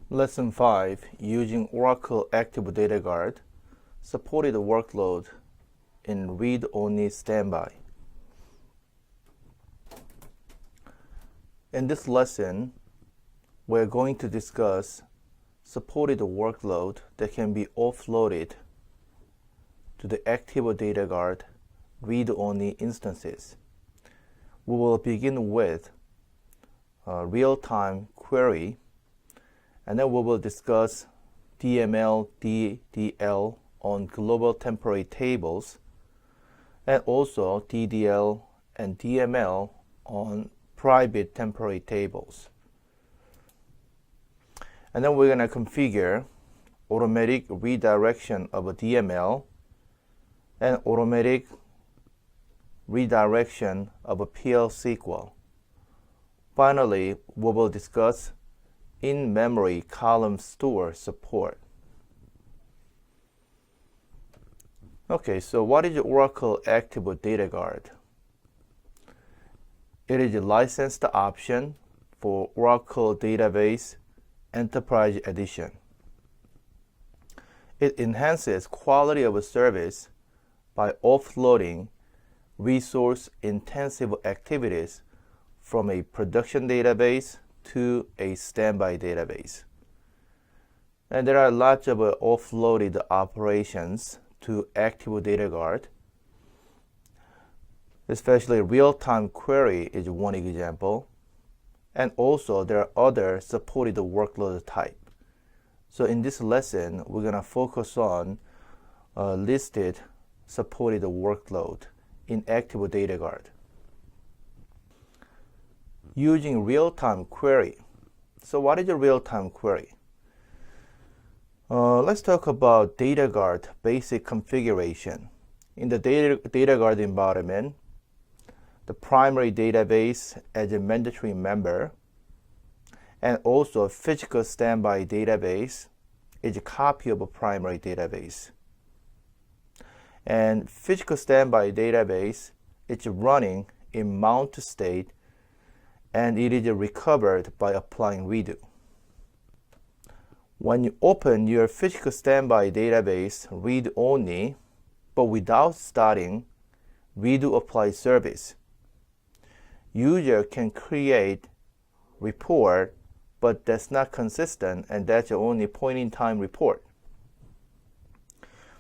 Lesson 5, using Oracle Active Data Guard, supported workload in read-only standby. In this lesson, we're going to discuss supported workload that can be offloaded to the Active Data Guard read-only instances. We will begin with a real-time query, and then we will discuss DML, DDL on global temporary tables, and also DDL and DML on private temporary tables. And then we're going to configure automatic redirection of a DML and automatic redirection of a PL SQL. Finally, we will discuss in-memory column store support. Okay, so what is Oracle Active Data Guard? It is a licensed option for Oracle Database Enterprise Edition. It enhances quality of service by offloading resource-intensive activities from a production database to a standby database. And there are lots of offloaded operations to Active Data Guard. Especially real-time query is one example. And also there are other supported workload type. So in this lesson, we're going to focus on listed supported workload in Active Data Guard. Using real-time query. So what is a real-time query? Let's talk about Data Guard basic configuration. In the Data Guard environment, the primary database as a mandatory member, and also a physical standby database is a copy of a primary database. And physical standby database is running in mount state, and it is recovered by applying redo. When you open your physical standby database read-only, but without starting redo apply service, user can create report, but that's not consistent, and that's only point-in-time report.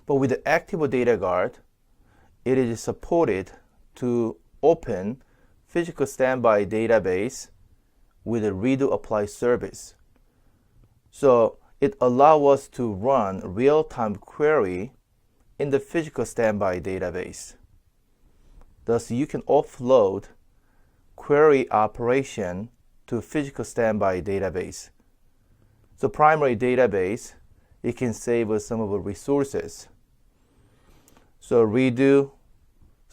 But with the Active Data Guard, it is supported to open physical standby database with a redo apply service. So it allows us to run real-time query in the physical standby database. Thus, you can offload query operation to physical standby database. So primary database, it can save us some of the resources. So redo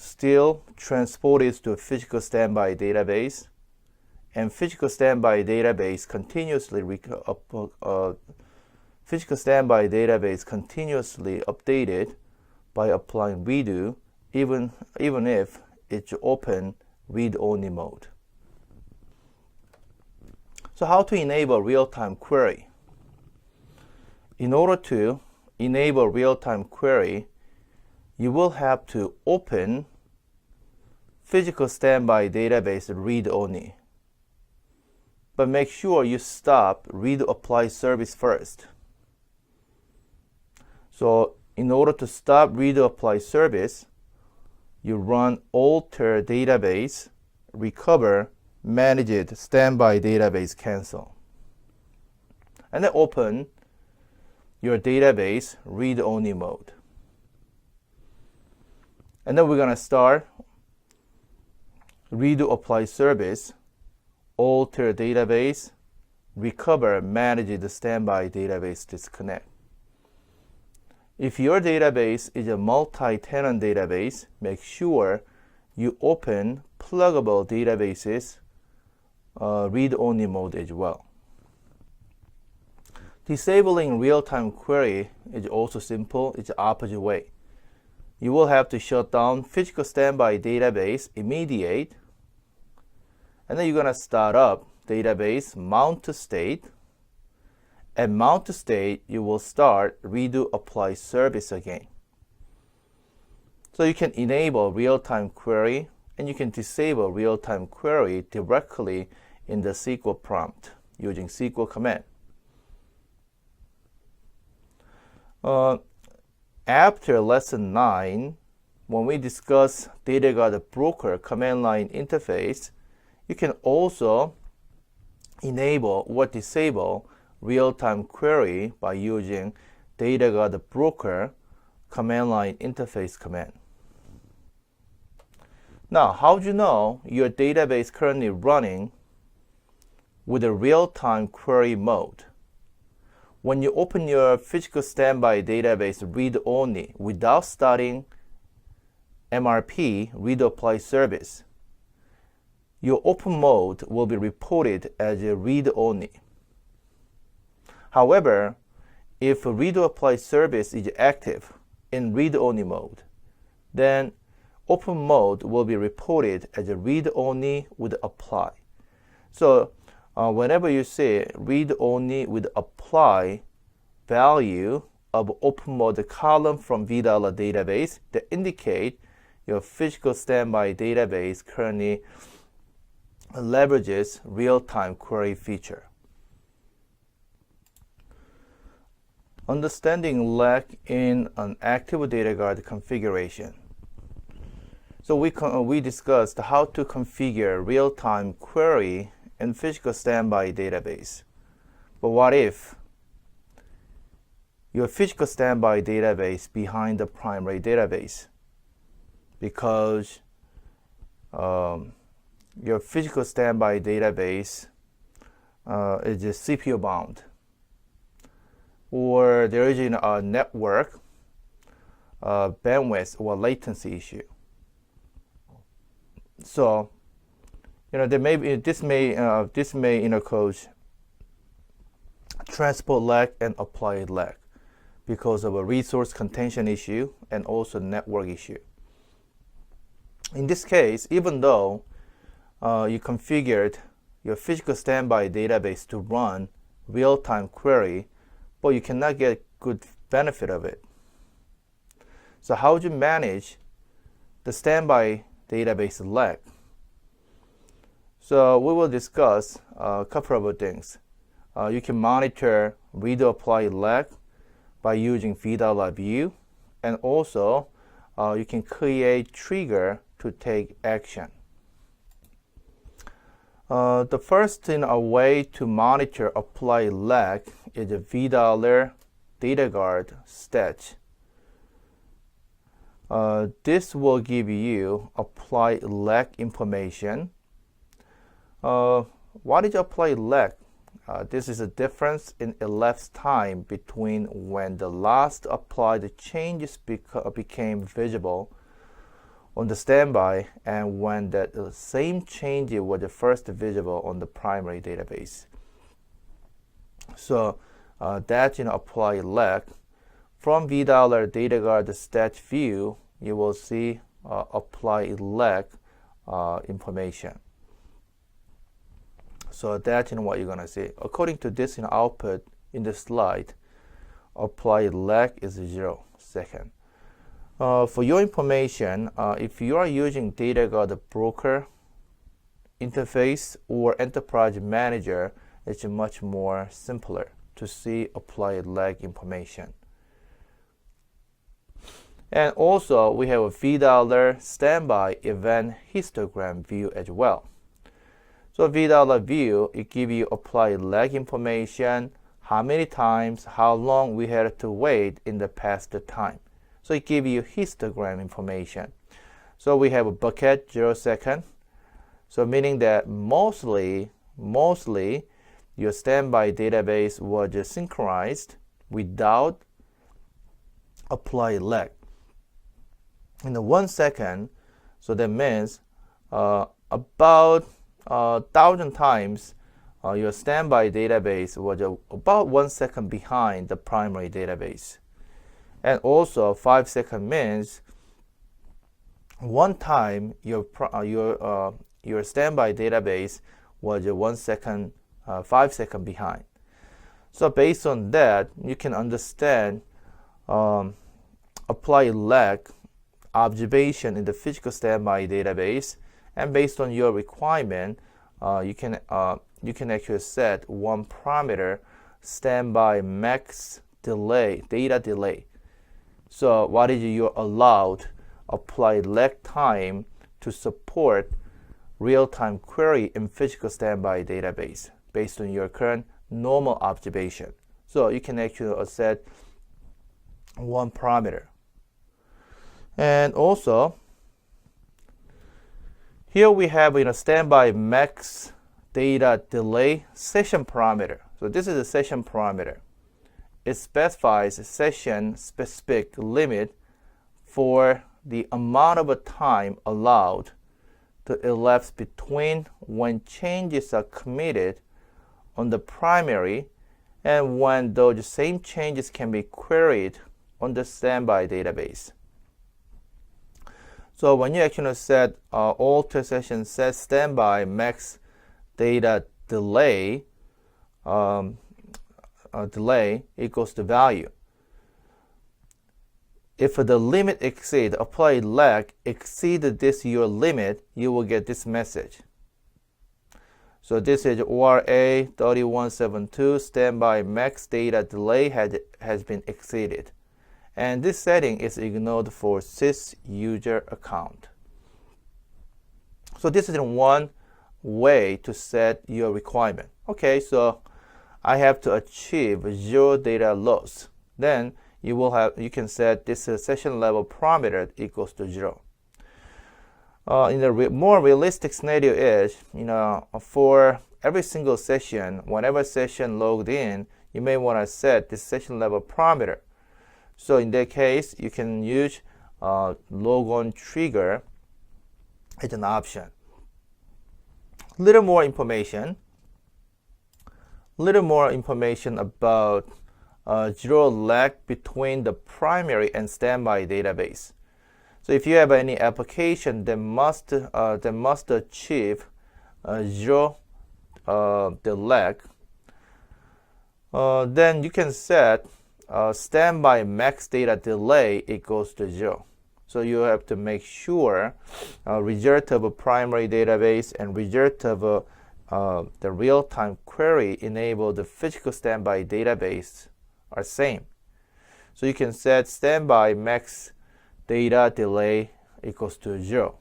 still transported to a physical standby database, and physical standby database continuously updated by applying redo, even if it's open read-only mode. So how to enable real-time query? In order to enable real-time query, you will have to open physical standby database read-only. But make sure you stop redo apply service first. So in order to stop redo apply service, you run alter database, recover, managed standby database cancel. And then open your database read-only mode. And then we're going to start redo apply service, alter database, recover, manage the standby database disconnect. If your database is a multi-tenant database, make sure you open pluggable databases read-only mode as well. Disabling real-time query is also simple. It's the opposite way. You will have to shut down physical standby database immediate, and then you're going to start up database mount to state. At mount to state, you will start redo apply service again. So you can enable real-time query and you can disable real-time query directly in the SQL prompt using SQL command. After lesson 9, when we discuss data guard broker command line interface, you can also enable or disable real-time query by using data guard broker command line interface command. Now, how do you know your database currently running with a real-time query mode? When you open your physical standby database read-only without starting MRP read apply service, your open mode will be reported as a read-only. However, if a read apply service is active in read-only mode, then open mode will be reported as a read-only with apply. So whenever you see read-only with apply value of open mode column from VDALA database, that indicate your physical standby database currently leverages real-time query feature. Understanding lag in an active data guard configuration. So we discussed how to configure real-time query in physical standby database. But what if your physical standby database behind the primary database? Because your physical standby database is just CPU bound, or there is a network bandwidth or latency issue. So, there may be, this may cause transport lag and applied lag because of a resource contention issue and also network issue. In this case, even though you configured your physical standby database to run real-time query, but you cannot get good benefit of it. So how would you manage the standby database lag? So we will discuss a couple of things. You can monitor read apply lag by using VDALA view, and also you can create trigger to take action. The first way to monitor apply lag is a VDALA data guard stat. This will give you apply lag information. What is apply lag? This is a difference in elapsed time between when the last applied changes became visible on the standby and when that same change was first visible on the primary database. So that apply lag. From VDALA data guard stat view, you will see apply lag information. So that's what you're gonna see. According to this output in the slide, applied lag is 0 second. For your information, if you are using data guard broker interface or enterprise manager, it's much more simpler to see applied lag information. And also we have a VDALA standby event histogram view as well. So VDALA view, it gives you applied lag information, how many times, how long we had to wait in the past time. So it gives you histogram information. So we have a bucket 0 second. So meaning that mostly your standby database was just synchronized without applied lag. In the 1 second, so that means about 1,000 times your standby database was about 1 second behind the primary database. And also 5 seconds means one time your standby database was 1 second, 5 seconds behind. So based on that, you can understand apply lag observation in the physical standby database, and based on your requirement, you can actually set one parameter, standby max delay, data delay. So what is your allowed applied lag time to support real-time query in physical standby database based on your current normal observation. So you can actually set one parameter. And also, here we have standby max data delay session parameter. So this is a session parameter. It specifies a session specific limit for the amount of time allowed to elapse between when changes are committed on the primary and when those same changes can be queried on the standby database. So when you actually set alter session set standby max data delay delay equals the value. If the limit exceed applied lag exceed this your limit, you will get this message. So this is ORA 3172 standby max data delay has been exceeded. And this setting is ignored for sys user account. So this is one way to set your requirement. Okay, so I have to achieve 0 data loss. Then you can set this session level parameter equals to 0. In a more realistic scenario is, for every single session, whenever session logged in, you may want to set this session level parameter. So in that case, you can use logon trigger as an option. Little more information about zero lag between the primary and standby database. So if you have any application that must achieve zero the lag, then you can set standby max data delay equals to 0. So you have to make sure result of a primary database and result of the real-time query enable the physical standby database are same. So you can set standby max data delay equals to 0.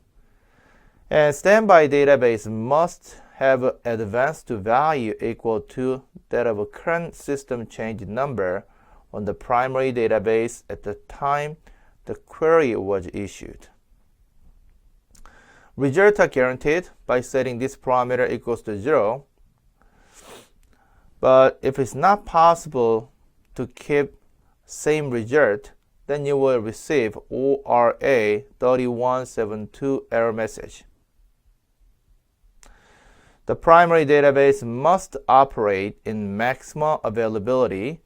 And standby database must have advanced value equal to that of a current system change number on the primary database at the time the query was issued. Results are guaranteed by setting this parameter equals to 0. But if it's not possible to keep same result, then you will receive ORA 3172 error message. The primary database must operate in maximum availability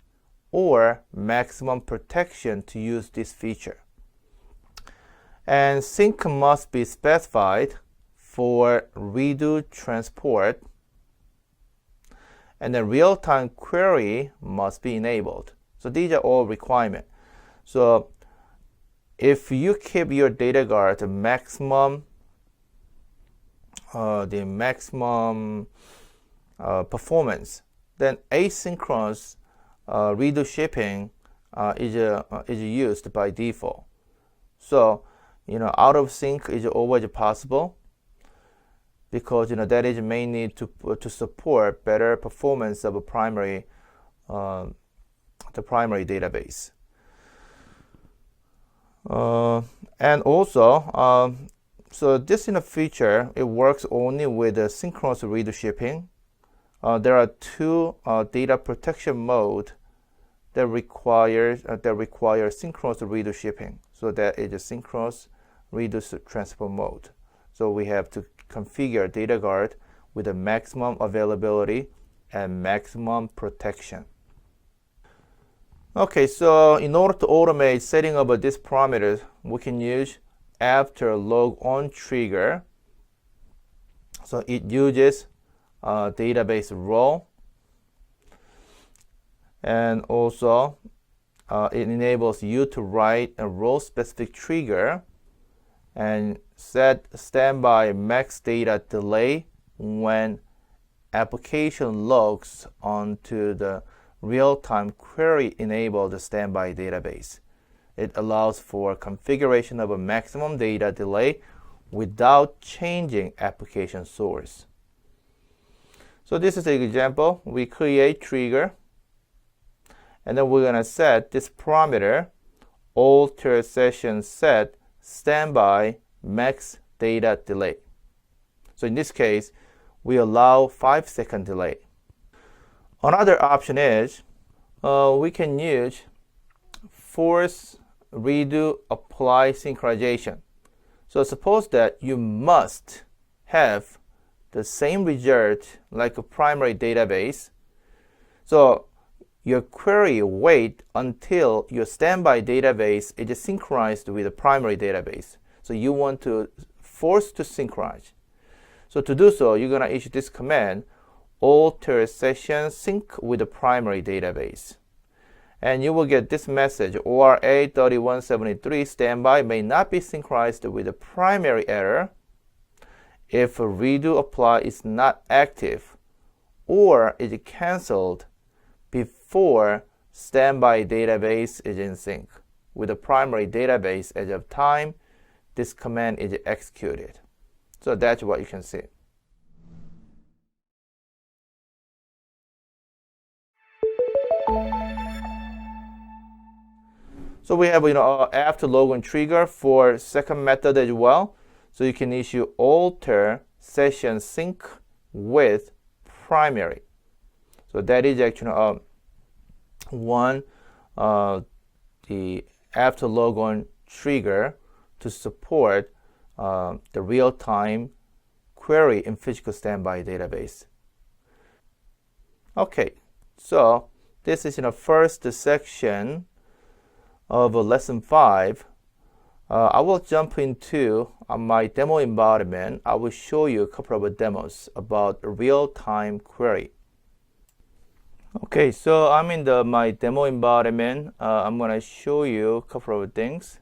or maximum protection to use this feature. And sync must be specified for redo transport, and the real-time query must be enabled. So these are all requirements. So if you keep your data guard the maximum performance, then asynchronous redo shipping is used by default. So out of sync is always possible because that is mainly to support better performance of a primary the primary database. And also, so this feature, it works only with synchronous redo shipping. There are two data protection mode that require synchronous redo shipping. So that is a synchronous redo transport mode. So we have to configure data guard with a maximum availability and maximum protection. Okay, so in order to automate setting up this parameter, we can use after log on trigger. So it uses database role. And also it enables you to write a role-specific trigger and set standby max data delay when application logs onto the real-time query-enabled standby database. It allows for configuration of a maximum data delay without changing application source. So this is an example. We create trigger, and then we're going to set this parameter, alter session set standby max data delay. So in this case, we allow 5-second delay. Another option is we can use force redo apply synchronization. So suppose that you must have the same result like a primary database. So your query wait until your standby database is synchronized with the primary database. So you want to force to synchronize. So to do so, you're going to issue this command, alter session sync with the primary database. And you will get this message, ORA 3173 standby may not be synchronized with the primary error if a redo apply is not active or is canceled before standby database is in sync with the primary database as of time this command is executed. So that's what you can see. So we have after logon trigger for second method as well. So you can issue alter session sync with primary. So that is actually one the after logon trigger to support the real-time query in physical standby database. Okay, so this is first section of lesson 5. I will jump into my demo environment. I will show you a couple of demos about real-time query. Okay, so I'm in my demo environment. I'm going to show you a couple of things.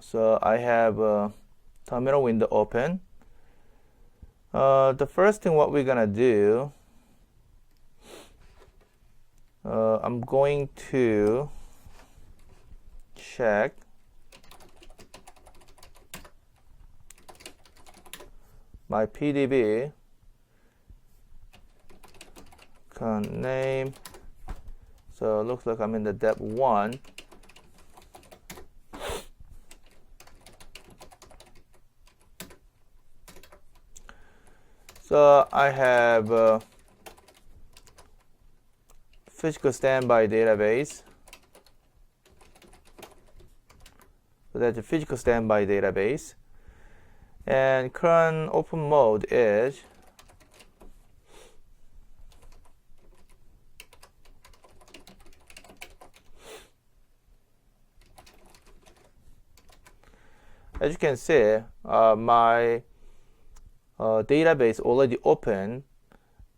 So I have a terminal window open. The first thing what we're going to do, I'm going to check my PDB name. So it looks like I'm in the dep 1. So I have physical standby database. So that's a physical standby database. And current open mode is as you can see, my database already open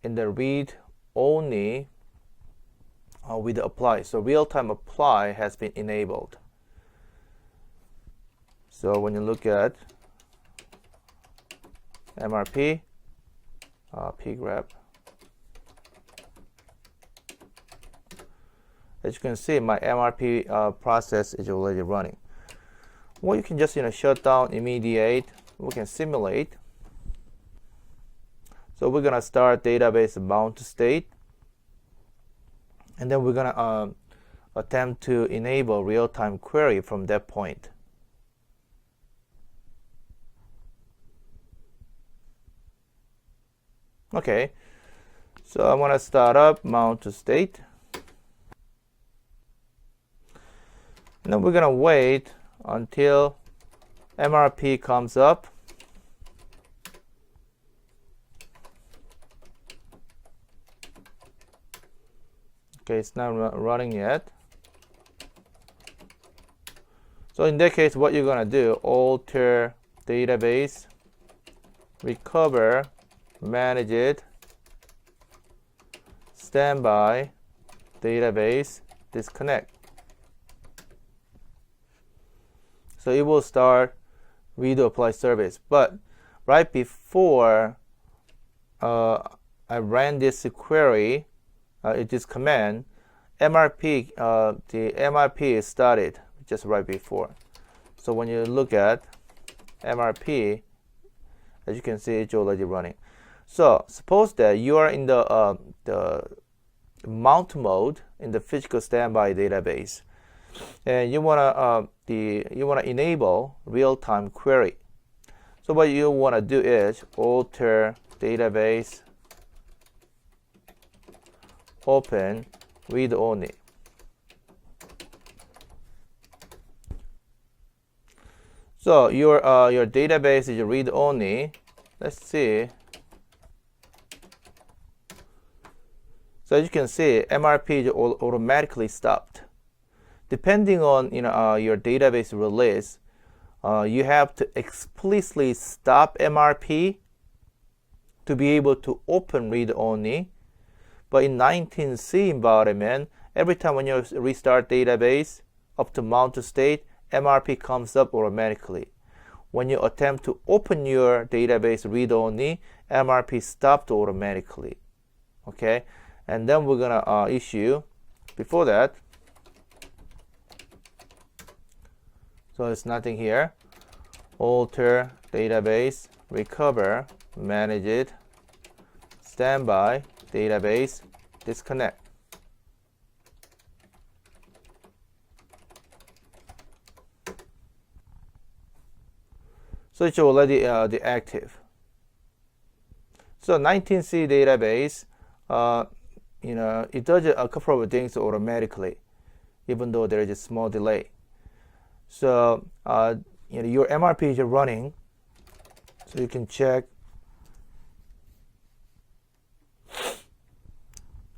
in the read only with the apply. So real-time apply has been enabled. So when you look at MRP, pgrep, as you can see, my MRP process is already running. Well, you can just shut down, immediate. We can simulate. So we're gonna start database bound to state, and then we're gonna attempt to enable real-time query from that point. Okay, so I'm gonna start up mount to state, and then we're gonna wait until MRP comes up. Okay, it's not running yet. So in that case, what you're gonna do, alter database recover, manage it, standby, database, disconnect. So it will start redo apply service. But right before I ran this query, this command, MRP, the MRP started just right before. So when you look at MRP, as you can see, it's already running. So suppose that you are in the mount mode in the physical standby database, and you wanna enable real-time query. So what you wanna do is alter database, open read only. So your database is read only. Let's see. So as you can see, MRP is automatically stopped. Depending on your database release, you have to explicitly stop MRP to be able to open read only. But in 19C environment, every time when you restart database up to mount state, MRP comes up automatically. When you attempt to open your database read only, MRP stopped automatically. Okay, and then we're gonna issue before that. So it's nothing here. Alter database, recover, manage it, standby, database, disconnect. So it's already active. So 19C database, it does a couple of things automatically, even though there is a small delay. So your MRP is running, so you can check.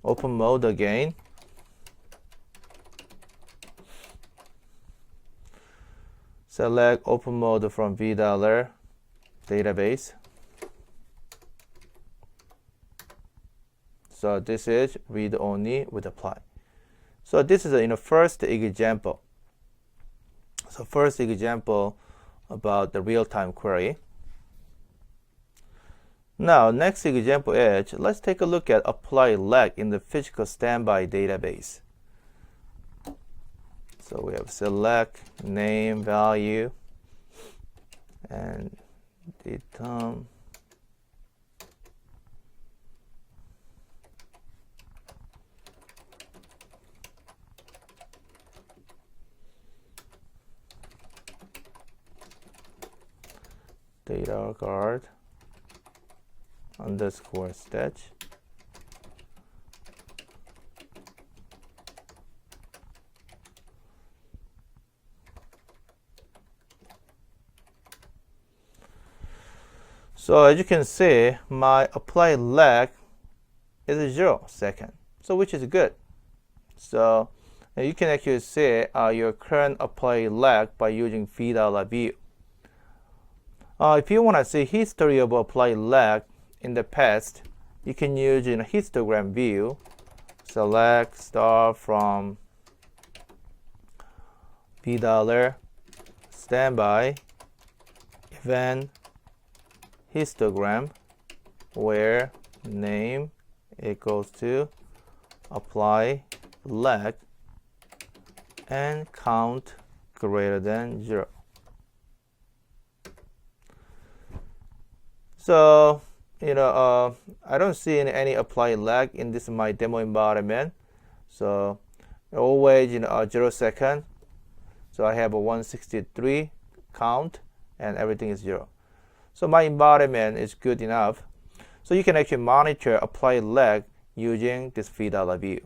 Open mode again. Select open mode from $v database. So this is read only with apply. So this is a first example. So first example about the real-time query. Now next example is, let's take a look at apply lag in the physical standby database. So we have select name value and determ. Data guard underscore stat. So as you can see, my apply lag is 0 second, so which is good. So you can actually see your current apply lag by using $view. If you want to see history of apply lag in the past, you can use histogram view. Select star from $, standby, event, histogram, where name equals to apply lag and count greater than 0. So I don't see any apply lag in this my demo environment. So always 0 second. So I have a 163 count and everything is 0. So my environment is good enough. So you can actually monitor apply lag using this $view.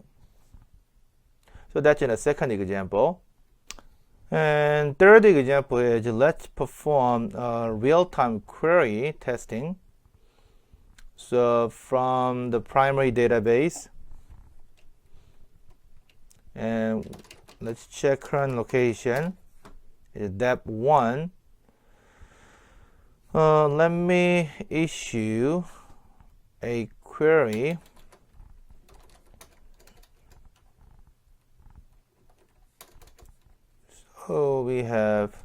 So that's in a second example. And third example is, let's perform real-time query testing. So from the primary database, and let's check current location. It's dep1. Let me issue a query. So we have,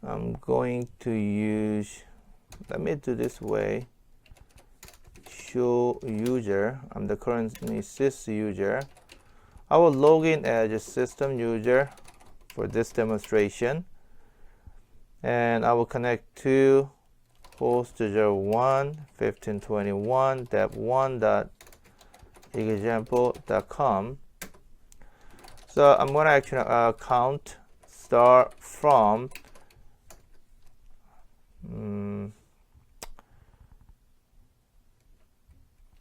I'm going to use, let me do this way, show user. I'm the currently sys user. I will log in as a system user for this demonstration, and I will connect to host 01 1521 dev1.example.com. So I'm going to actually count start from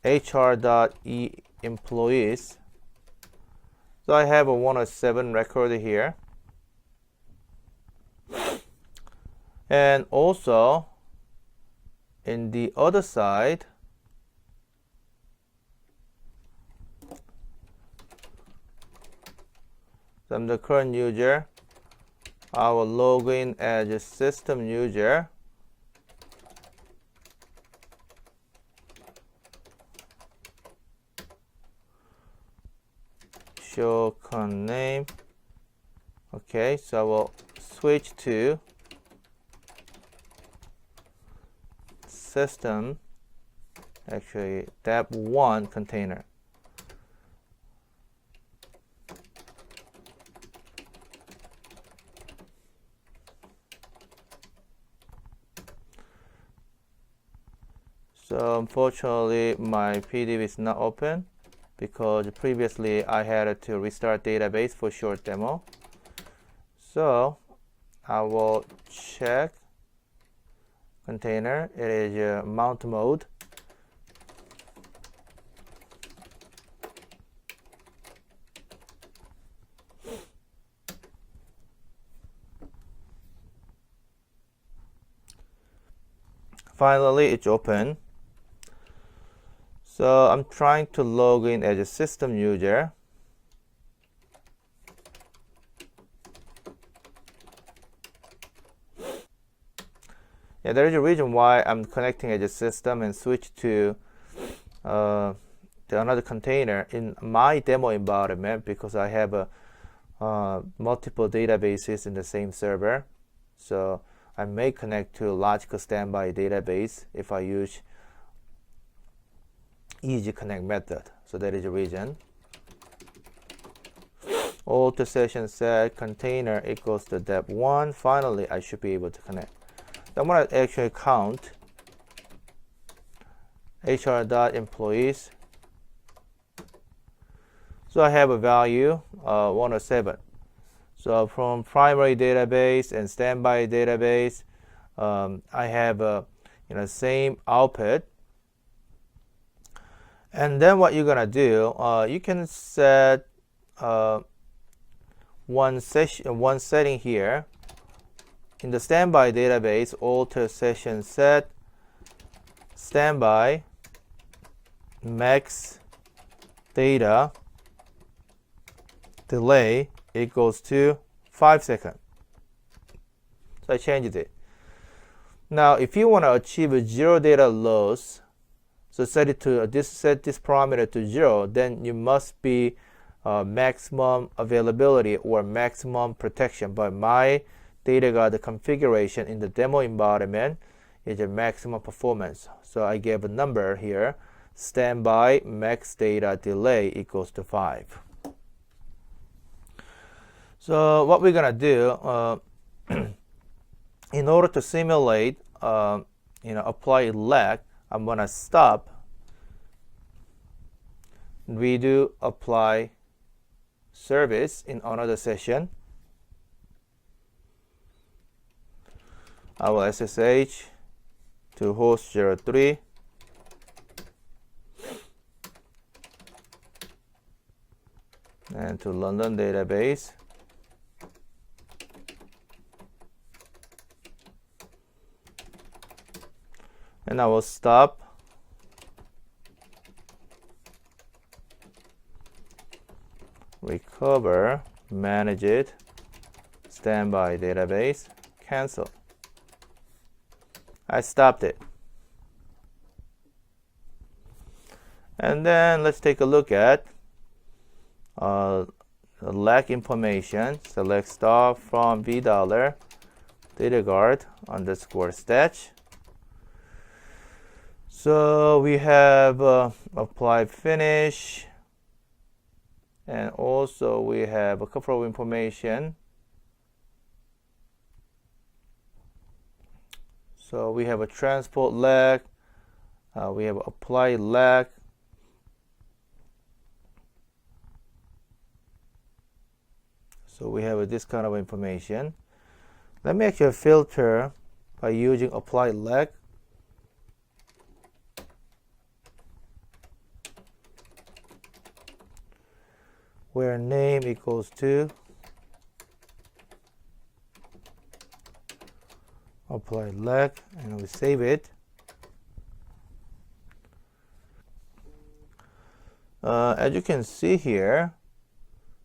hr.employees. So I have a 107 record here. And also in the other side, so I'm the current user. I will log in as a system user. Show con name. Okay, so I will switch to system, actually dev1 container. So unfortunately my PDF is not open because previously I had to restart database for short demo. So I will check container. It is mount mode. Finally, it's open. So I'm trying to log in as a system user. Yeah, there is a reason why I'm connecting as a system and switch to another container in my demo environment, because I have multiple databases in the same server. So I may connect to a logical standby database if I use easy connect method. So that is the reason. Auto session set container equals to dev1. Finally, I should be able to connect. So I'm going to actually count hr.employees. So I have a value 107. So from primary database and standby database, I have same output. And then what you're gonna do, you can set one setting here. In the standby database, alter session set standby max data delay equals to 5 seconds. So I changed it. Now, if you want to achieve a zero data loss, so set this parameter to 0, then you must be maximum availability or maximum protection. But my data guard configuration in the demo environment is a maximum performance. So I gave a number here, standby max data delay equals to 5. So what we're gonna do, in order to simulate, apply lag, I'm gonna stop, redo apply service in another session. I will SSH to host 03. And to London database. And I will stop. Recover, manage it, standby database, cancel. I stopped it. And then let's take a look at lag information. Select star from $, data guard underscore stats. So we have apply finish, and also we have a couple of information. So we have a transport lag, we have apply lag, so we have this kind of information. Let me actually filter by using apply lag. Where name equals to apply lag, and we save it. As you can see here,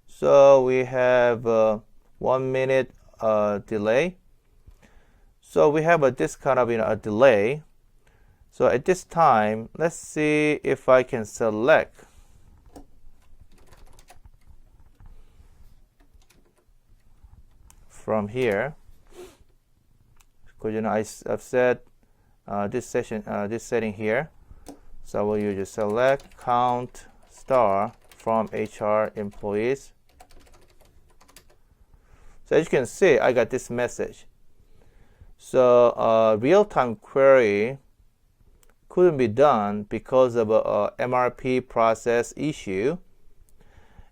so we have 1 minute delay. So we have this kind of a delay. So at this time, let's see if I can select from here, because I've set this setting here. So I will use select count star from HR employees. So as you can see, I got this message. So real-time query couldn't be done because of a MRP process issue,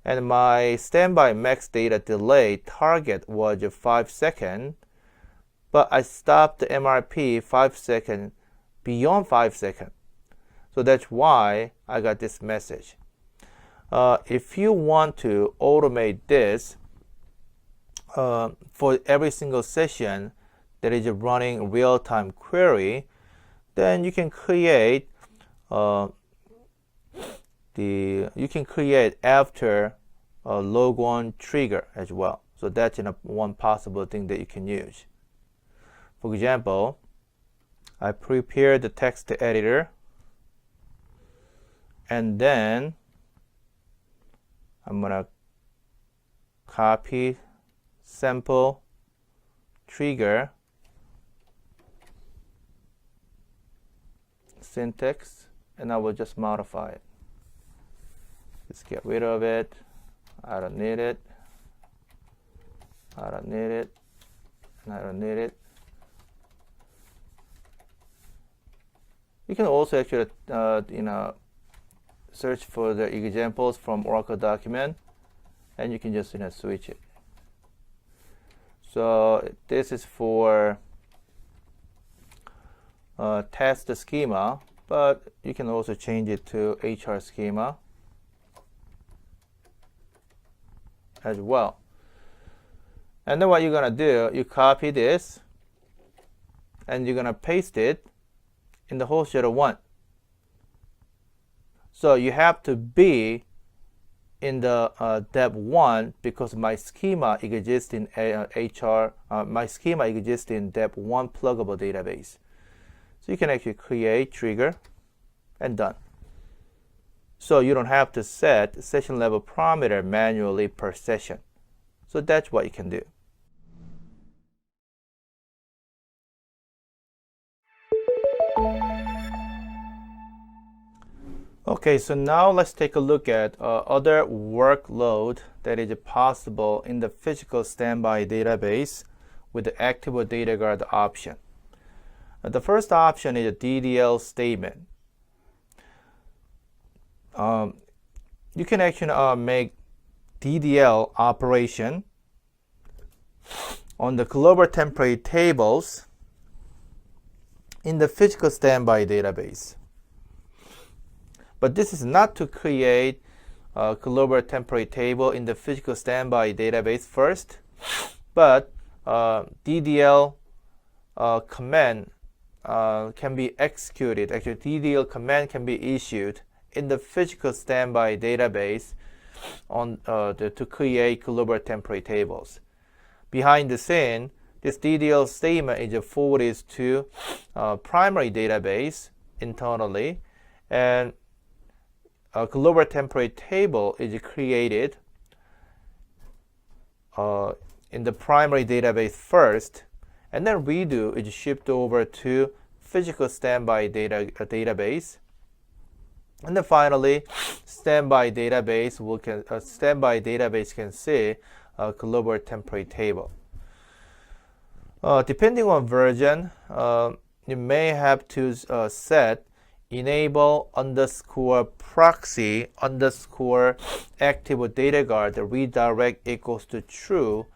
and my standby max data delay target was 5 seconds, but I stopped the MRP 5 seconds beyond 5 seconds. So that's why I got this message. If you want to automate this for every single session that is running real-time query, then you can create after a log on trigger as well. So that's one possible thing that you can use. For example, I prepared the text editor, and then I'm gonna copy sample trigger syntax, and I will just modify it. Just get rid of it. I don't need it. I don't need it. And I don't need it. You can also actually search for the examples from Oracle document, and you can just switch it. So this is for test schema, but you can also change it to HR schema as well. And then what you're gonna do, you copy this, and you're gonna paste it in the host shadow 1. So you have to be in the dep 1 because my schema exists in my schema exists in dep 1 pluggable database. So you can actually create trigger and done. So you don't have to set session level parameter manually per session. So that's what you can do. Okay, so now let's take a look at other workload that is possible in the physical standby database with the active data guard option. The first option is a DDL statement. You can actually make DDL operation on the global temporary tables in the physical standby database. But this is not to create a global temporary table in the physical standby database first, but DDL command can be executed. Actually, DDL command can be issued in the physical standby database to create global temporary tables. Behind the scene, this DDL statement is forwarded to primary database internally, and a global temporary table is created in the primary database first, and then redo is shipped over to physical standby database, and then finally standby database can see a global temporary table. Depending on version, you may have to set enable underscore proxy underscore active data guard redirect equals to true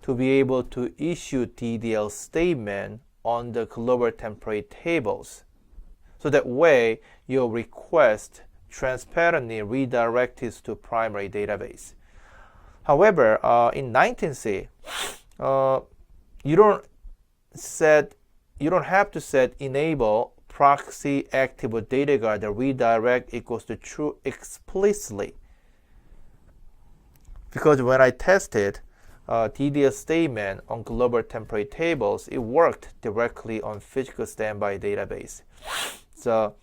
to be able to issue DDL statement on the global temporary tables. So that way your request transparently redirects to primary database. However, in 19C, you don't have to set enable proxy active data guard redirect equals to true explicitly, because when I tested DDL statement on global temporary tables, it worked directly on physical standby database. So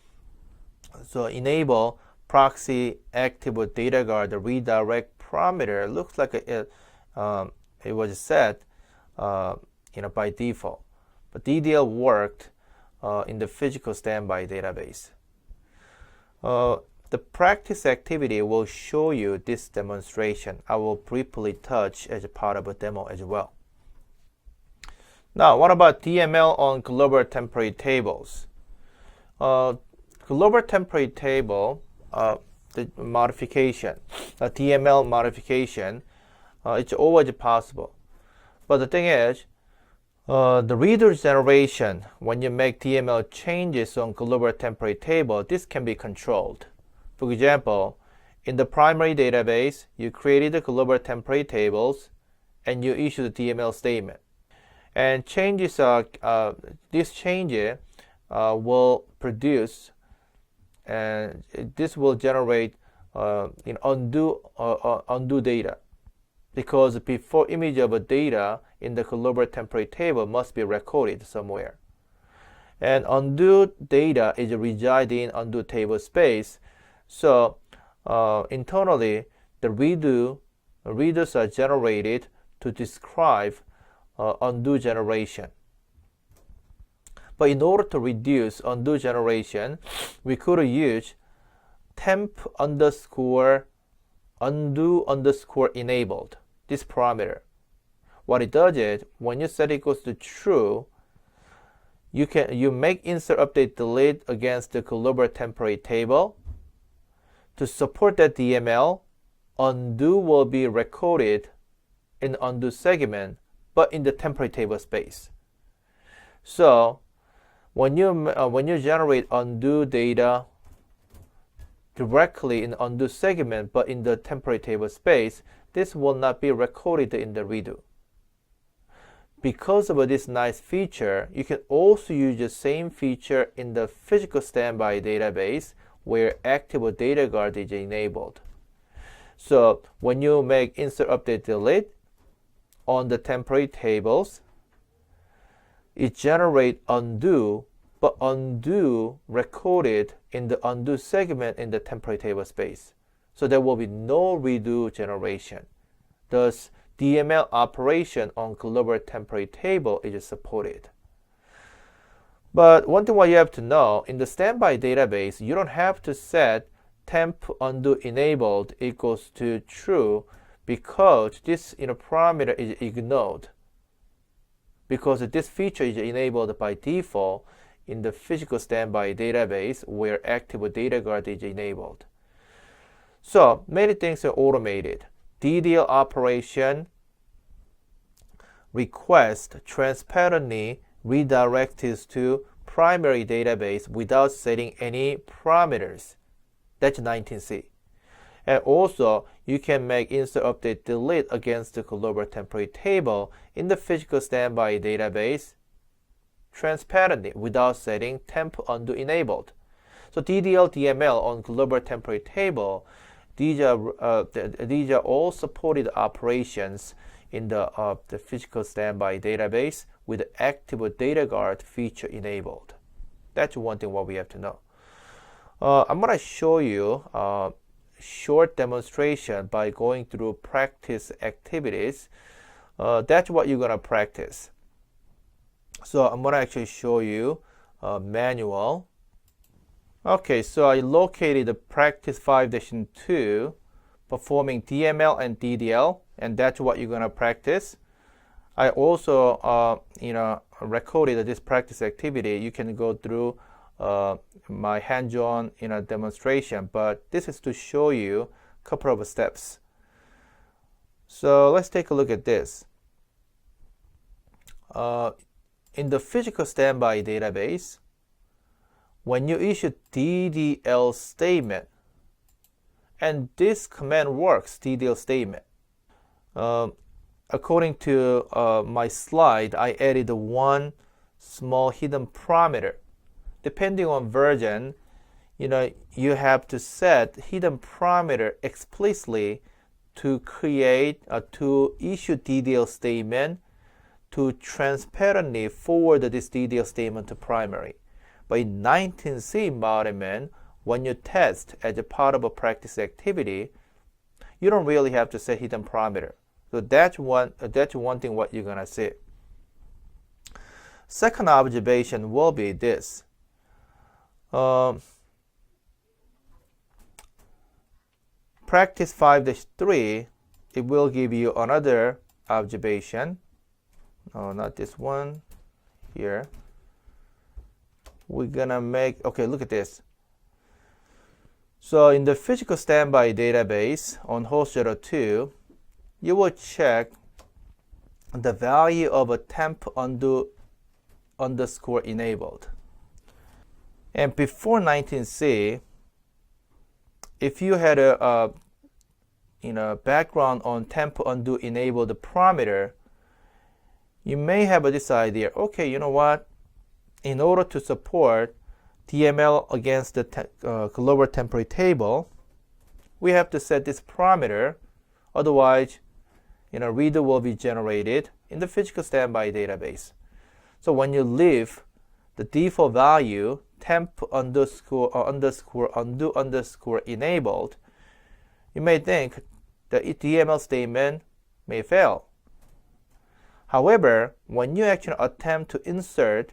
enable proxy active data guard redirect parameter looks like it was set by default, but DDL worked in the physical standby database. The practice activity will show you this demonstration. I will briefly touch as a part of a demo as well. Now, what about DML on global temporary tables? Global temporary table, the modification, DML modification, it's always possible. But the thing is, the reader generation, when you make DML changes on global temporary table, this can be controlled. For example, in the primary database, you created the global temporary tables and you issue the DML statement. And changes this change will produce, and this will generate undo data, because before image of a data in the global temporary table must be recorded somewhere. And undo data is residing in undo table space. So internally, the redos are generated to describe undo generation. But in order to reduce undo generation, we could use temp underscore undo underscore enabled, this parameter. What it does is, when you set equals to true, you make insert update delete against the global temporary table. To support that DML, undo will be recorded in undo segment, but in the temporary table space. So when you generate undo data directly in undo segment, but in the temporary table space, this will not be recorded in the redo. Because of this nice feature, you can also use the same feature in the physical standby database where active data guard is enabled. So when you make insert update delete on the temporary tables, it generates undo, but undo recorded in the undo segment in the temporary table space. So there will be no redo generation. Thus, DML operation on global temporary table is supported. But one thing what you have to know, in the standby database, you don't have to set temp undo enabled equals to true, because this parameter is ignored, because this feature is enabled by default in the physical standby database where active data guard is enabled. So many things are automated. DDL operation request transparently redirects to primary database without setting any parameters. That's 19C. And also, you can make insert update delete against the global temporary table in the physical standby database transparently without setting temp undo enabled. So DDL DML on global temporary table, these are all supported operations in the physical standby database with the active data guard feature enabled. That's one thing what we have to know. I'm going to show you a short demonstration by going through practice activities. That's what you're going to practice. So I'm going to actually show you a manual. Okay, so I located the practice 5-2, performing DML and DDL, and that's what you're going to practice. I also, recorded this practice activity. You can go through my hands-on, demonstration, but this is to show you a couple of steps. So let's take a look at this. In the physical standby database, when you issue DDL statement, and this command works, DDL statement. According to my slide, I added one small hidden parameter. Depending on version, you have to set hidden parameter explicitly to to issue DDL statement to transparently forward this DDL statement to primary. But in 19C embodiment, when you test as a part of a practice activity, you don't really have to set hidden parameter. So that's one thing what you're gonna see. Second observation will be this. Practice 5-3, it will give you another observation. No, not this one. Here. We're gonna make, okay, look at this. So in the physical standby database on host 02, you will check the value of a temp undo underscore enabled. And before 19C, if you had a background on temp undo enabled parameter, you may have this idea. Okay, you know what? In order to support DML against the global temporary table, we have to set this parameter. Otherwise, reader will be generated in the physical standby database. So when you leave the default value temp underscore undo underscore enabled, you may think the DML statement may fail. However, when you actually attempt to insert,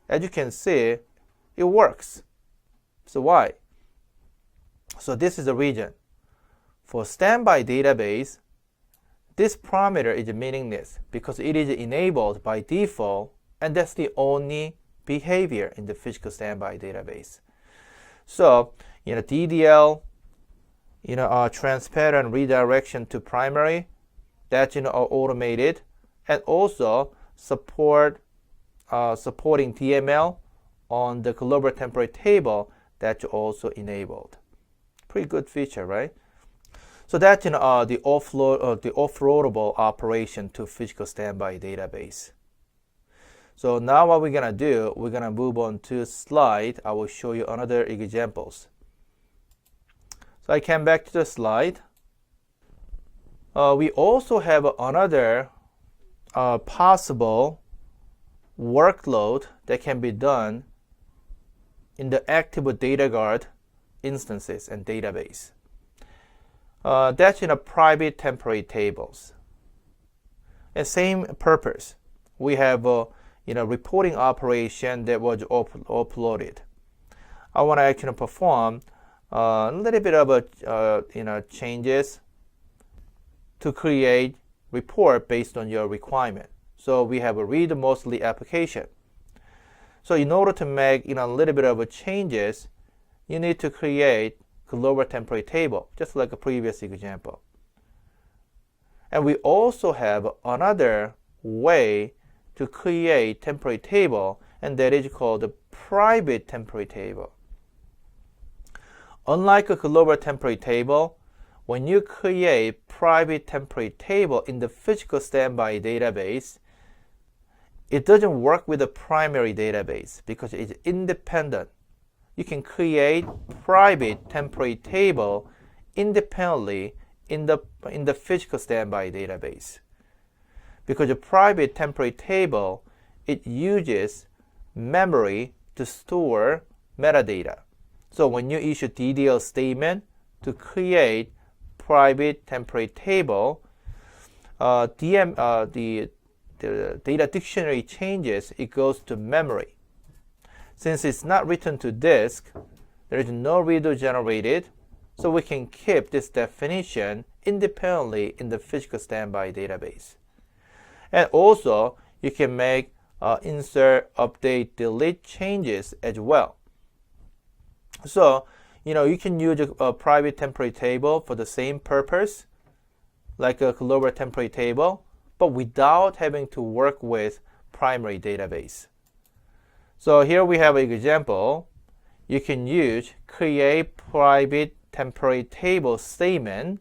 as you can see, it works. So why? So this is the reason. For standby database, this parameter is meaningless because it is enabled by default, and that's the only behavior in the physical standby database. So, DDL, transparent redirection to primary, that's are automated, and also supporting DML on the global temporary table, that's also enabled. Pretty good feature, right? So that's the offloadable operation to physical standby database. So now what we're gonna do, we're gonna move on to slide. I will show you another examples. So I came back to the slide. We also have another possible workload that can be done in the active data guard instances and database. That's in a private temporary tables. And same purpose. We have a reporting operation that was uploaded. I want to actually perform a little bit of changes to create report based on your requirement. So we have a read mostly application. So in order to make a little bit of changes, you need to create global temporary table, just like a previous example. And we also have another way to create temporary table, and that is called the private temporary table. Unlike a global temporary table, when you create private temporary table in the physical standby database, it doesn't work with the primary database because it's independent. You can create private temporary table independently in the physical standby database. Because the private temporary table it uses memory to store metadata. So when you issue DDL statement to create private temporary table, the data dictionary changes, it goes to memory. Since it's not written to disk, there is no redo generated, so we can keep this definition independently in the physical standby database. And also, you can make insert, update, delete changes as well. So, you can use a private temporary table for the same purpose, like a global temporary table, but without having to work with primary database. So here we have an example. You can use create private temporary table statement,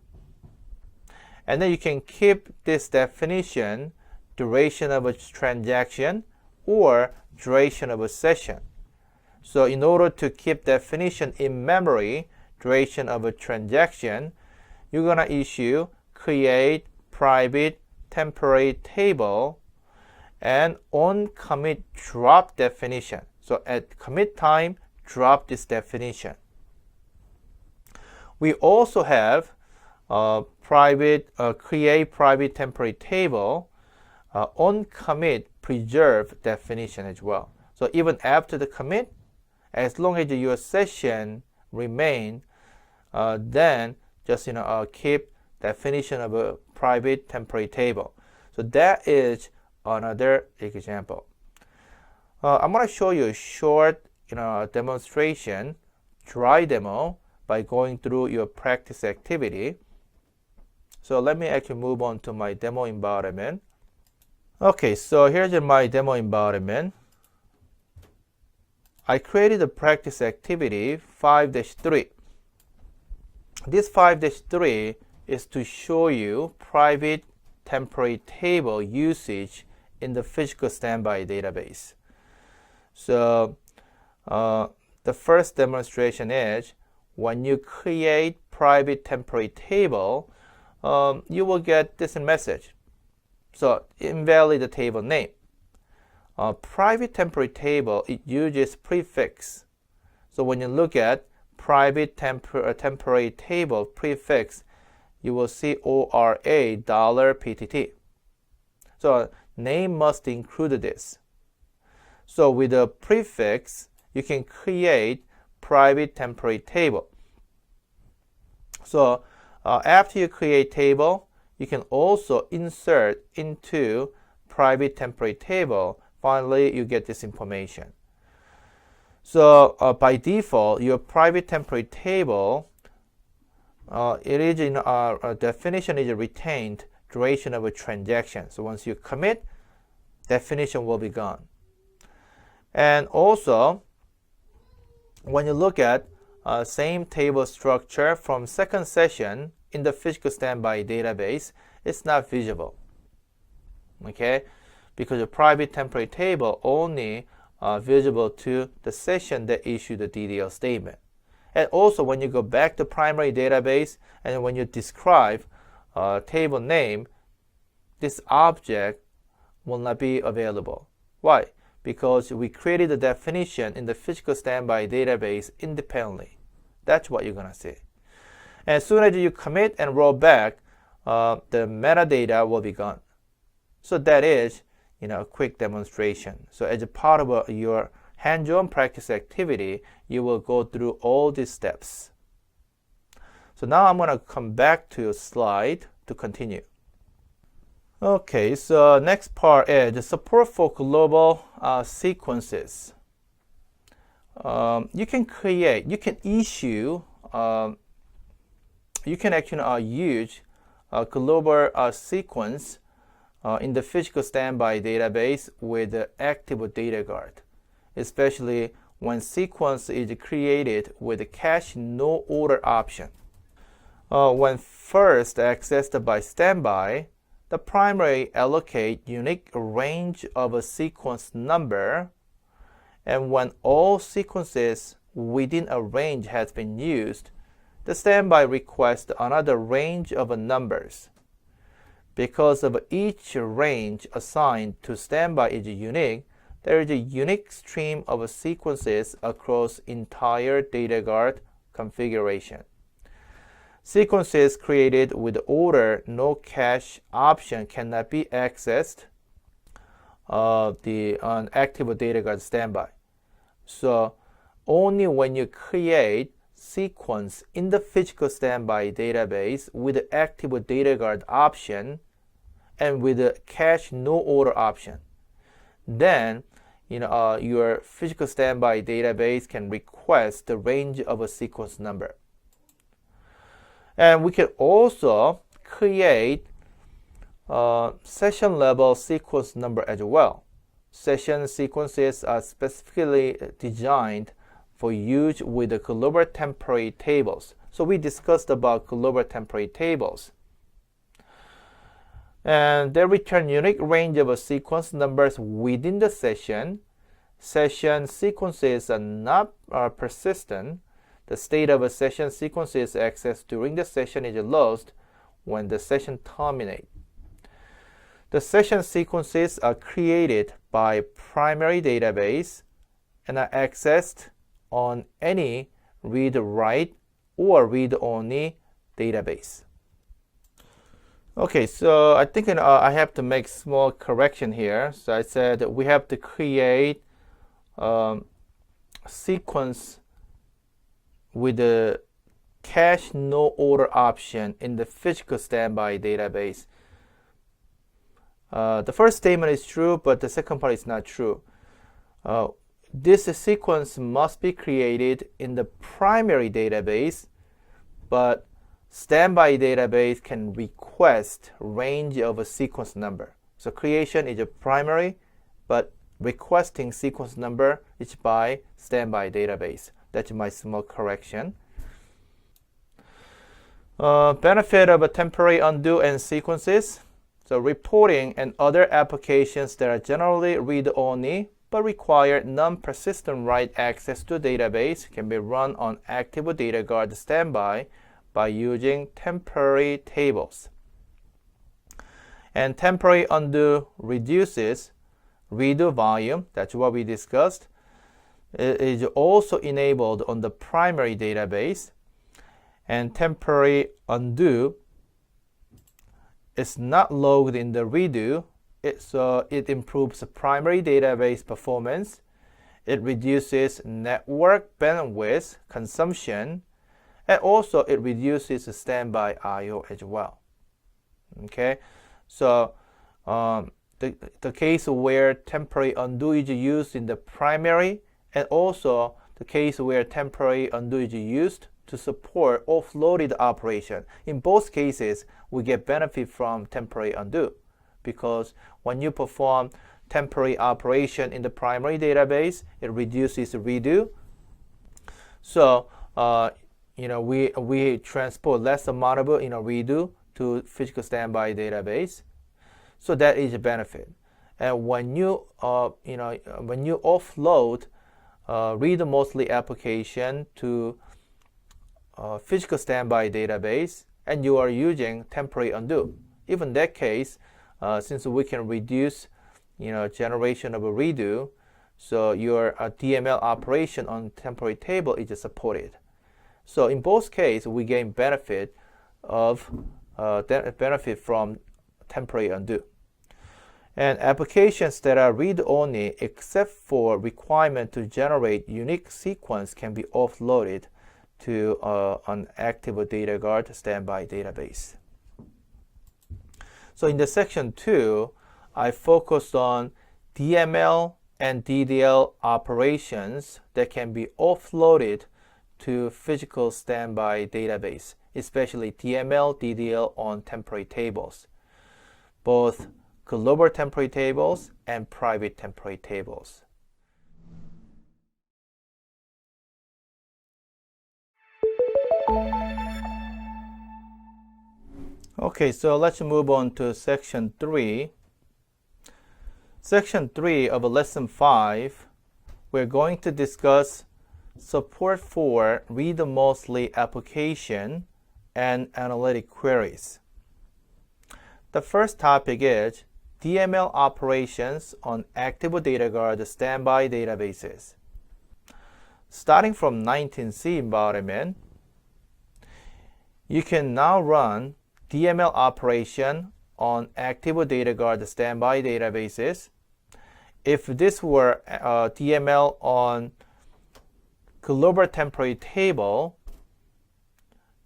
and then you can keep this definition, duration of a transaction or duration of a session. So in order to keep definition in memory, duration of a transaction, you're going to issue create private temporary table and on commit drop definition. So at commit time, drop this definition. We also have create private temporary table on commit preserve definition as well. So even after the commit, as long as your session remain, then just keep definition of a private temporary table. So that is another example. I'm going to show you a short demonstration, dry demo, by going through your practice activity. So let me actually move on to my demo environment. Okay, so here's my demo environment. I created a practice activity 5-3. This 5-3 is to show you private temporary table usage in the physical standby database. So the first demonstration is when you create private temporary table, you will get this message. So invalid table name. Private temporary table, it uses prefix. So when you look at private temporary table prefix, you will see ORA $PTT. So name must include this. So with a prefix, you can create private temporary table. So after you create table, you can also insert into private temporary table. Finally, you get this information. So by default, your private temporary table, it is in our definition is retained duration of a transaction. So once you commit, definition will be gone. And also, when you look at same table structure from second session in the physical standby database, it's not visible. Okay? Because the private temporary table only visible to the session that issued the DDL statement. And also when you go back to primary database and when you describe table name, this object will not be available. Why? Because we created the definition in the physical standby database independently. That's what you're going to see. And as soon as you commit and roll back, the metadata will be gone. So that is a quick demonstration. So as a part of your hands-on practice activity, you will go through all these steps. So now I'm going to come back to a slide to continue. Okay, so next part is the support for global sequences. You can create, you can issue, you can actually use a global sequence in the physical standby database with the active data guard, especially when sequence is created with the cache no order option. When first accessed by standby, the primary allocate unique range of a sequence number, and when all sequences within a range has been used, the standby requests another range of numbers. Because of each range assigned to standby is unique, there is a unique stream of sequences across entire data guard configuration. Sequences created with order no cache option cannot be accessed on active data guard standby. So only when you create sequence in the physical standby database with the active data guard option and with the cache no order option, then your physical standby database can request the range of a sequence number. And we can also create session level sequence number as well. Session sequences are specifically designed for use with the global temporary tables. So we discussed about global temporary tables. And they return unique range of sequence numbers within the session. Session sequences are not persistent. The state of a session sequences accessed during the session is lost when the session terminates. The session sequences are created by primary database and are accessed on any read-write or read-only database. Okay, so I think I have to make small correction here. So I said that we have to create sequence with the cache no order option in the physical standby database. The first statement is true, but the second part is not true. This sequence must be created in the primary database, but standby database can request range of a sequence number. So creation is a primary, but requesting sequence number is by standby database. That's my small correction. Benefit of a temporary undo and sequences. So reporting and other applications that are generally read-only but require non-persistent write access to database can be run on active data guard standby by using temporary tables. And temporary undo reduces redo volume. That's what we discussed. It is also enabled on the primary database. And temporary undo is not logged in the redo. So it improves the primary database performance. It reduces network bandwidth consumption. And also it reduces the standby I/O as well. Okay, so the case where temporary undo is used in the primary, and also the case where temporary undo is used to support offloaded operation. In both cases, we get benefit from temporary undo, because when you perform temporary operation in the primary database, it reduces redo. So we transport less amount of redo to physical standby database. So that is a benefit. And when you when you offload read mostly application to physical standby database and you are using temporary undo, even in that case, since we can reduce generation of a redo, so your DML operation on temporary table is supported. So in both cases, we gain benefit from temporary undo. And applications that are read-only except for requirement to generate unique sequence can be offloaded to an active data guard standby database. So in the section 2, I focused on DML and DDL operations that can be offloaded to physical standby database, especially DML, DDL on temporary tables, both global temporary tables and private temporary tables. Okay, so let's move on to section 3. Section 3 of lesson 5, we're going to discuss support for read-mostly application and analytic queries. The first topic is DML operations on Active Data Guard standby databases. Starting from 19C environment, you can now run DML operation on Active Data Guard standby databases. If this were DML on global temporary table,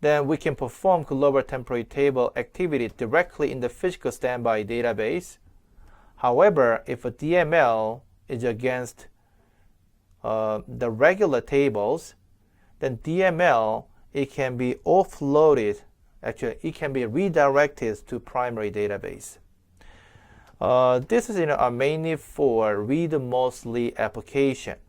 then we can perform global temporary table activity directly in the physical standby database. However, if a DML is against the regular tables, then DML, it can be offloaded. Actually, it can be redirected to primary database. This is mainly for read-mostly application,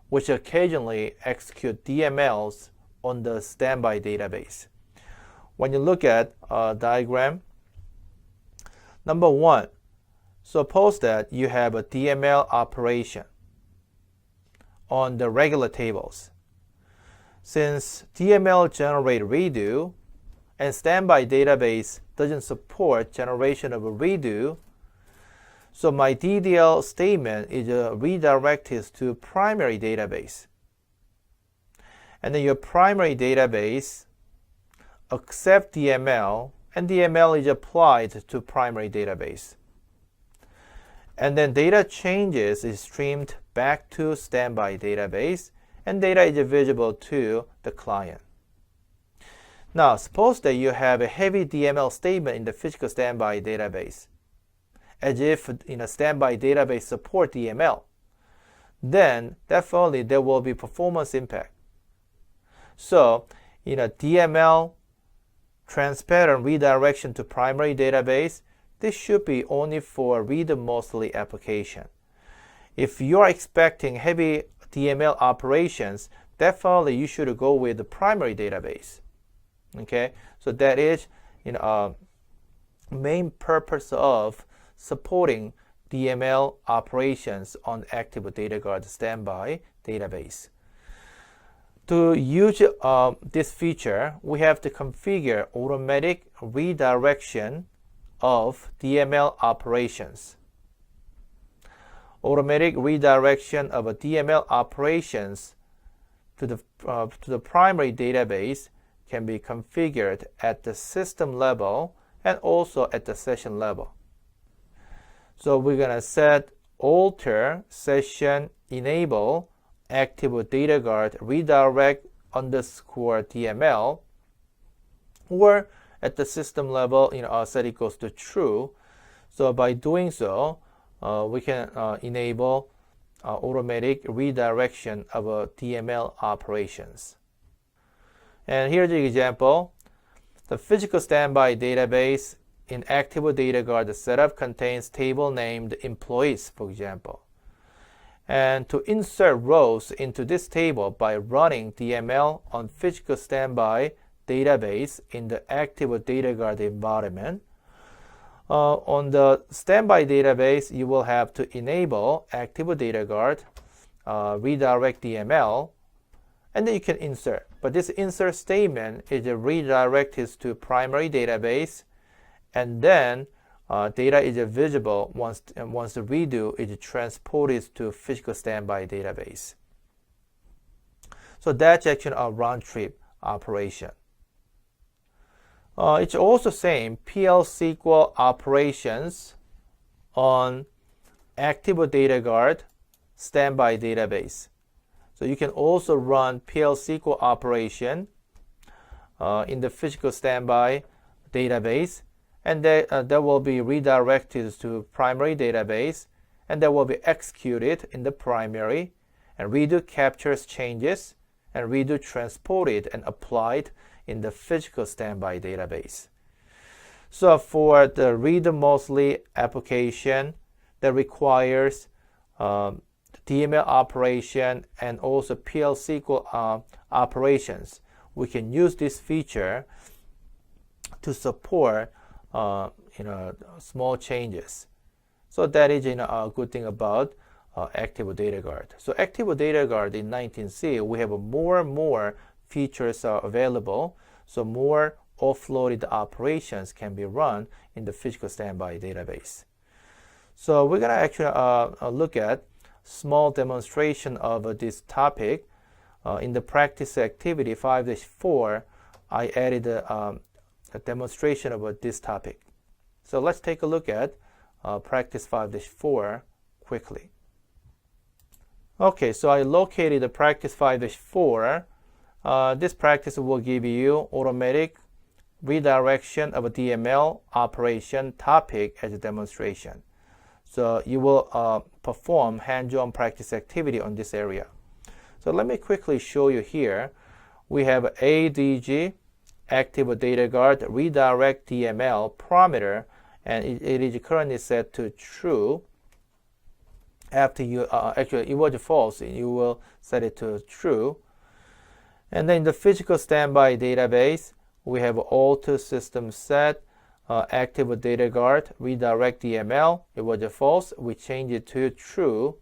which occasionally execute DMLs on the standby database. When you look at a diagram, number one, suppose that you have a DML operation on the regular tables. Since DML generate redo and standby database doesn't support generation of a redo, so my DDL statement is redirected to primary database. And then your primary database accept DML, and DML is applied to primary database. And then data changes is streamed back to standby database, and data is visible to the client. Now, suppose that you have a heavy DML statement in the physical standby database, as if standby database support DML. Then definitely there will be performance impact. So, DML transparent redirection to primary database, this should be only for read-mostly application. If you are expecting heavy DML operations, definitely you should go with the primary database. Okay, so that is main purpose of supporting DML operations on Active Data Guard standby database. To use this feature, we have to configure automatic redirection of DML operations. Automatic redirection of a DML operations to the primary database can be configured at the system level and also at the session level. So we're going to set alter session enable Active Data Guard redirect underscore DML, or at the system level, set equals to true. So by doing so, we can enable automatic redirection of DML operations. And here's the example. The physical standby database in Active Data Guard setup contains table named employees, for example. And to insert rows into this table by running DML on physical standby database in the Active Data Guard environment, on the standby database, you will have to enable Active Data Guard, redirect DML, and then you can insert. But this insert statement is redirected to primary database, and then data is visible once the redo is transported to physical standby database. So that's actually a round trip operation. It's also same PL SQL operations on Active Data Guard standby database. So you can also run PL SQL operation in the physical standby database, and that will be redirected to primary database, and that will be executed in the primary, and redo captures changes, and redo transported and applied in the physical standby database. So for the read-mostly application that requires DML operation and also PL SQL operations, we can use this feature to support small changes. So that is a good thing about Active Data Guard. So Active Data Guard in 19C, we have more and more features are available. So more offloaded operations can be run in the physical standby database. So we're going to actually look at small demonstration of this topic. In the practice activity 5-4, I added a demonstration of this topic. So let's take a look at practice 5-4 quickly. Okay, so I located the practice 5-4. This practice will give you automatic redirection of a DML operation topic as a demonstration. So you will perform hands-on practice activity on this area. So let me quickly show you here. We have ADG, Active Data Guard, redirect DML parameter, and it is currently set to true. After you actually it was false, you will set it to true. And then in the physical standby database, we have auto system set, active data guard, redirect DML. It was false. We change it to true.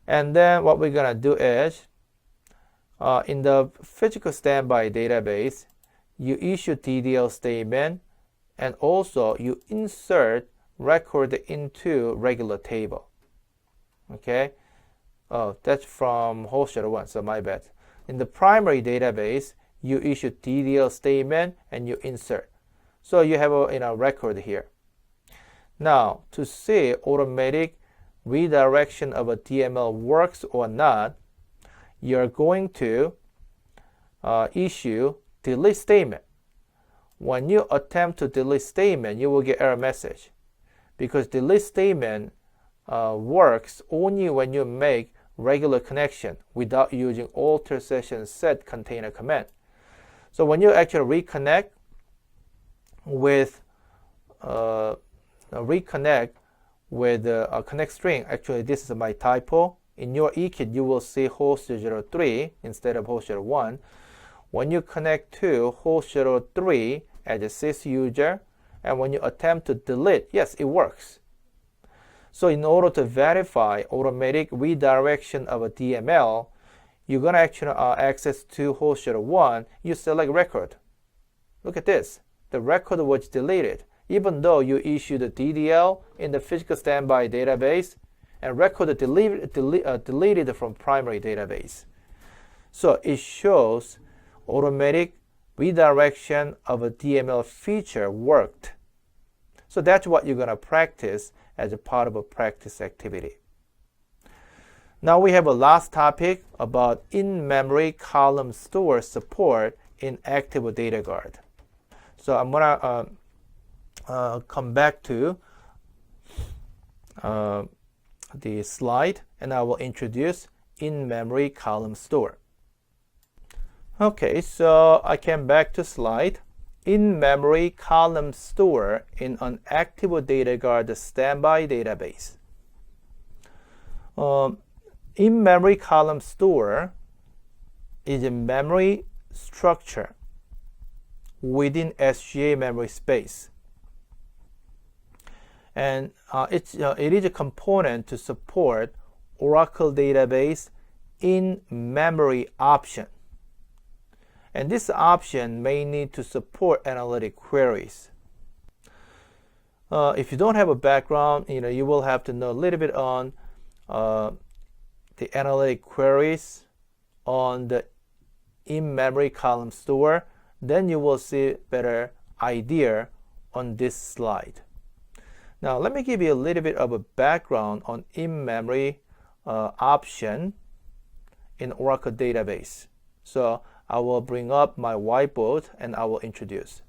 And then what we're gonna do is, in the physical standby database, you issue DDL statement, and also you insert record into regular table. Okay. Oh, that's from host 1, so my bad. In the primary database, you issue DDL statement and you insert. So you have a record here. Now, to see automatic redirection of a DML works or not, you're going to issue delete statement. When you attempt to delete statement, you will get error message, because delete statement works only when you make regular connection without using alter session set container command. So when you actually reconnect with a connect string, actually this is my typo. In your ekit, you will see host 03 instead of host 01. When you connect to host 03 as a sys user, and when you attempt to delete, yes, it works. So in order to verify automatic redirection of a DML, you're going to actually access to host 1, you select record. Look at this. The record was deleted, even though you issued the DDL in the physical standby database, and record deleted from primary database. So it shows automatic redirection of a DML feature worked. So that's what you're going to practice as a part of a practice activity. Now we have a last topic about in-memory column store support in Active Data Guard. So I'm going to come back to the slide, and I will introduce in-memory column store. Okay, so I came back to slide. In-memory column store in an Active Data Guard standby database. In-memory column store is a memory structure within SGA memory space. And it is a component to support Oracle database in-memory option. And this option may need to support analytic queries. If you don't have a background, you will have to know a little bit on the analytic queries on the in-memory column store. Then you will see better idea on this slide. Now let me give you a little bit of a background on in-memory option in Oracle database. So I will bring up my whiteboard and I will introduce.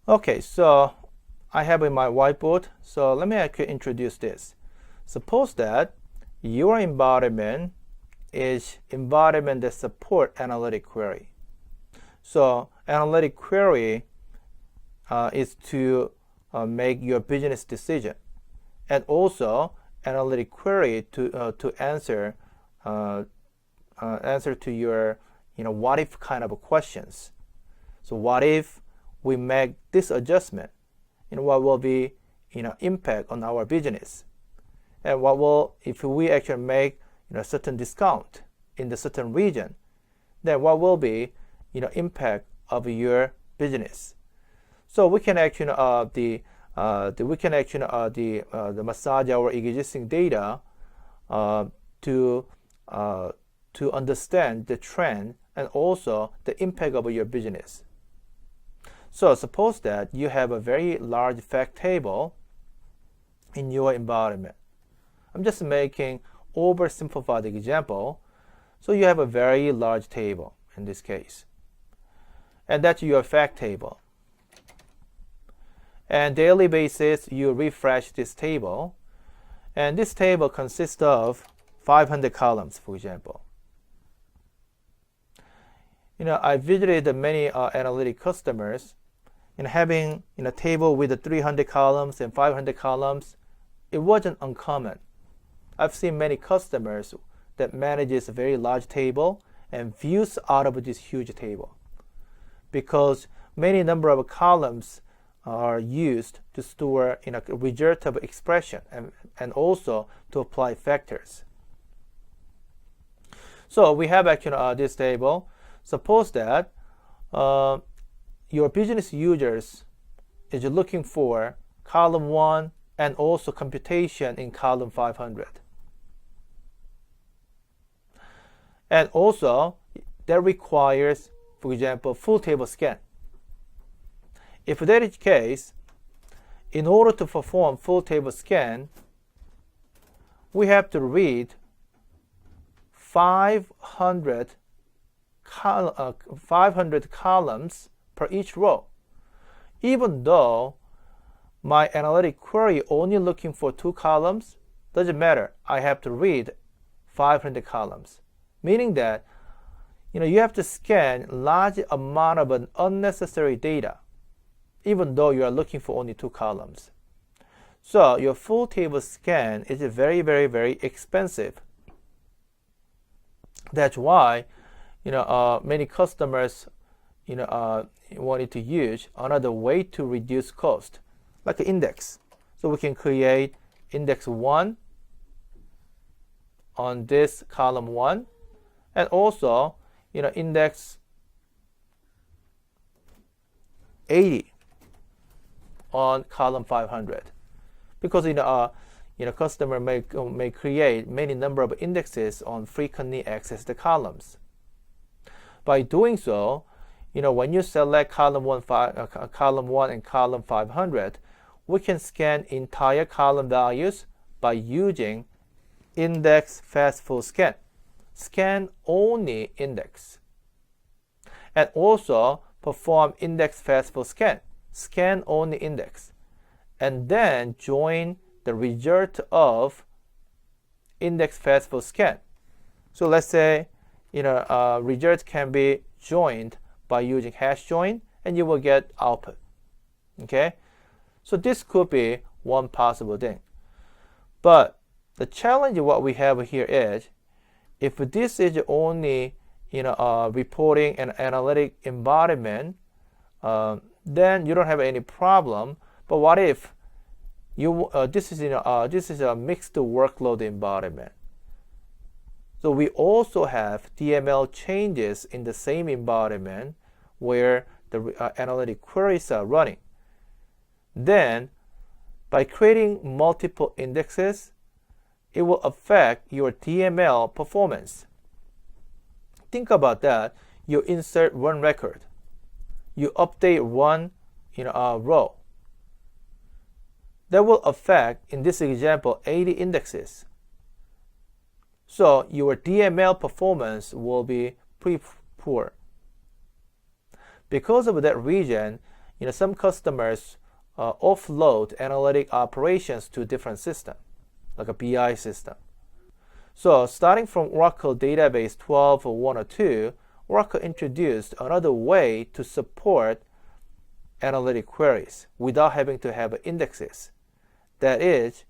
Okay, so I have in my whiteboard. So let me actually introduce this. Suppose that your environment is environment that support analytic query. So analytic query is to make your business decision, and also analytic query to answer to your what if kind of questions. So what if we make this adjustment? What will be impact on our business? And what will, if we actually make certain discount in the certain region, then what will be impact of your business. So we can actually massage our existing data to understand the trend and also the impact of your business. So suppose that you have a very large fact table in your environment. I'm just making oversimplified example. So you have a very large table in this case. And that's your fact table. And daily basis, you refresh this table. And this table consists of 500 columns, for example. I visited many analytic customers, having a table with 300 columns and 500 columns, it wasn't uncommon. I've seen many customers that manages a very large table and views out of this huge table, because many number of columns are used to store a result of expression and also to apply factors. So we have actually this table. Suppose that your business users is looking for column 1 and also computation in column 500. And also that requires, for example, full table scan. If that is the case, in order to perform full table scan, we have to read 500 columns per each row. Even though my analytic query only looking for 2 columns, doesn't matter. I have to read 500 columns, meaning that you have to scan large amount of unnecessary data, even though you are looking for only 2 columns. So your full table scan is very, very, very expensive. That's why many customers wanted to use another way to reduce cost, like an index. So we can create index 1 on this column 1, and also index 80 on column 500, because customer may create many number of indexes on frequently accessed columns. By doing so, when you select column 1 and column 500, we can scan entire column values by using index fast full scan, scan only index, and also perform index fast full scan, scan only index, and then join the result of index fast full scan. So let's say results can be joined by using hash join, and you will get output. Okay, so this could be one possible thing. But the challenge of what we have here is, if this is only reporting and analytic environment, then you don't have any problem. But what if this is a mixed workload environment? So we also have DML changes in the same environment where the analytic queries are running. Then, by creating multiple indexes, it will affect your DML performance. Think about that. You insert one record, you update one row. That will affect, in this example, 80 indexes. So your DML performance will be pretty poor. Because of that reason, some customers offload analytic operations to different systems, like a BI system. So starting from Oracle Database 12.102, Oracle introduced another way to support analytic queries without having to have indexes. That is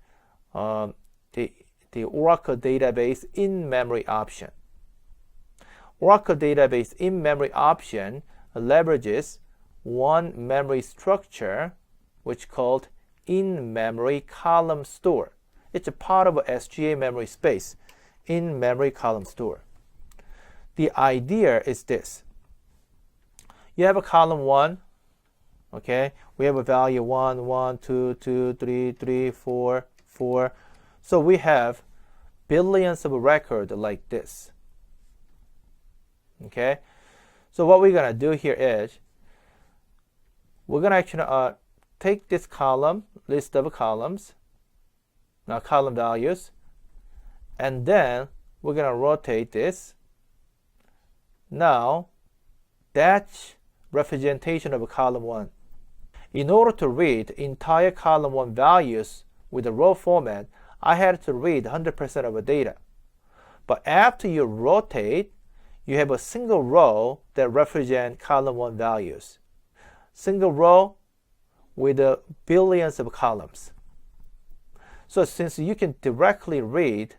the Oracle Database in-memory option. Oracle Database in-memory option leverages one memory structure, which is called in-memory column store. It's a part of a SGA memory space, in-memory column store. The idea is this. you have a column 1, okay? We have a value 1, 1, 2, 2, 3, 3, 4, 4. So we have billions of records like this, okay? So what we're going to do here is we're going to actually take this column, list of columns, now column values, and then we're going to rotate this. Now, that's representation of column 1. In order to read entire column 1 values with the row format, I had to read 100% of the data. But after you rotate, you have a single row that represents column 1 values. Single row with billions of columns. So since you can directly read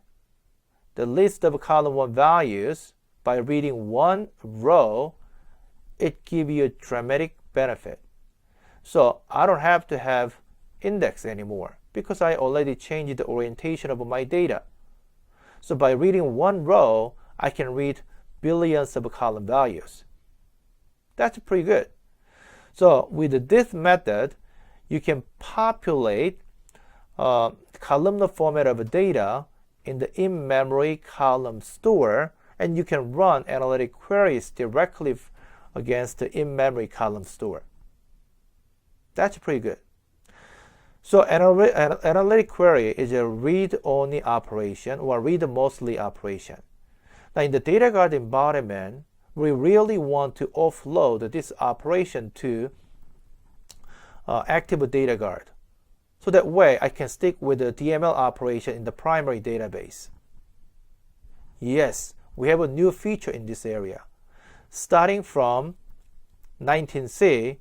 the list of column 1 values by reading one row, it gives you a dramatic benefit. So I don't have to have index anymore because I already changed the orientation of my data. So by reading one row, I can read billions of column values. That's pretty good. So with this method, you can populate columnar format of data in the in-memory column store, and you can run analytic queries directly against the in-memory column store. That's pretty good. So analytic query is a read-only operation or read-mostly operation. Now in the data guard environment, we really want to offload this operation to active data guard. So that way I can stick with the DML operation in the primary database. Yes, we have a new feature in this area. Starting from 19C,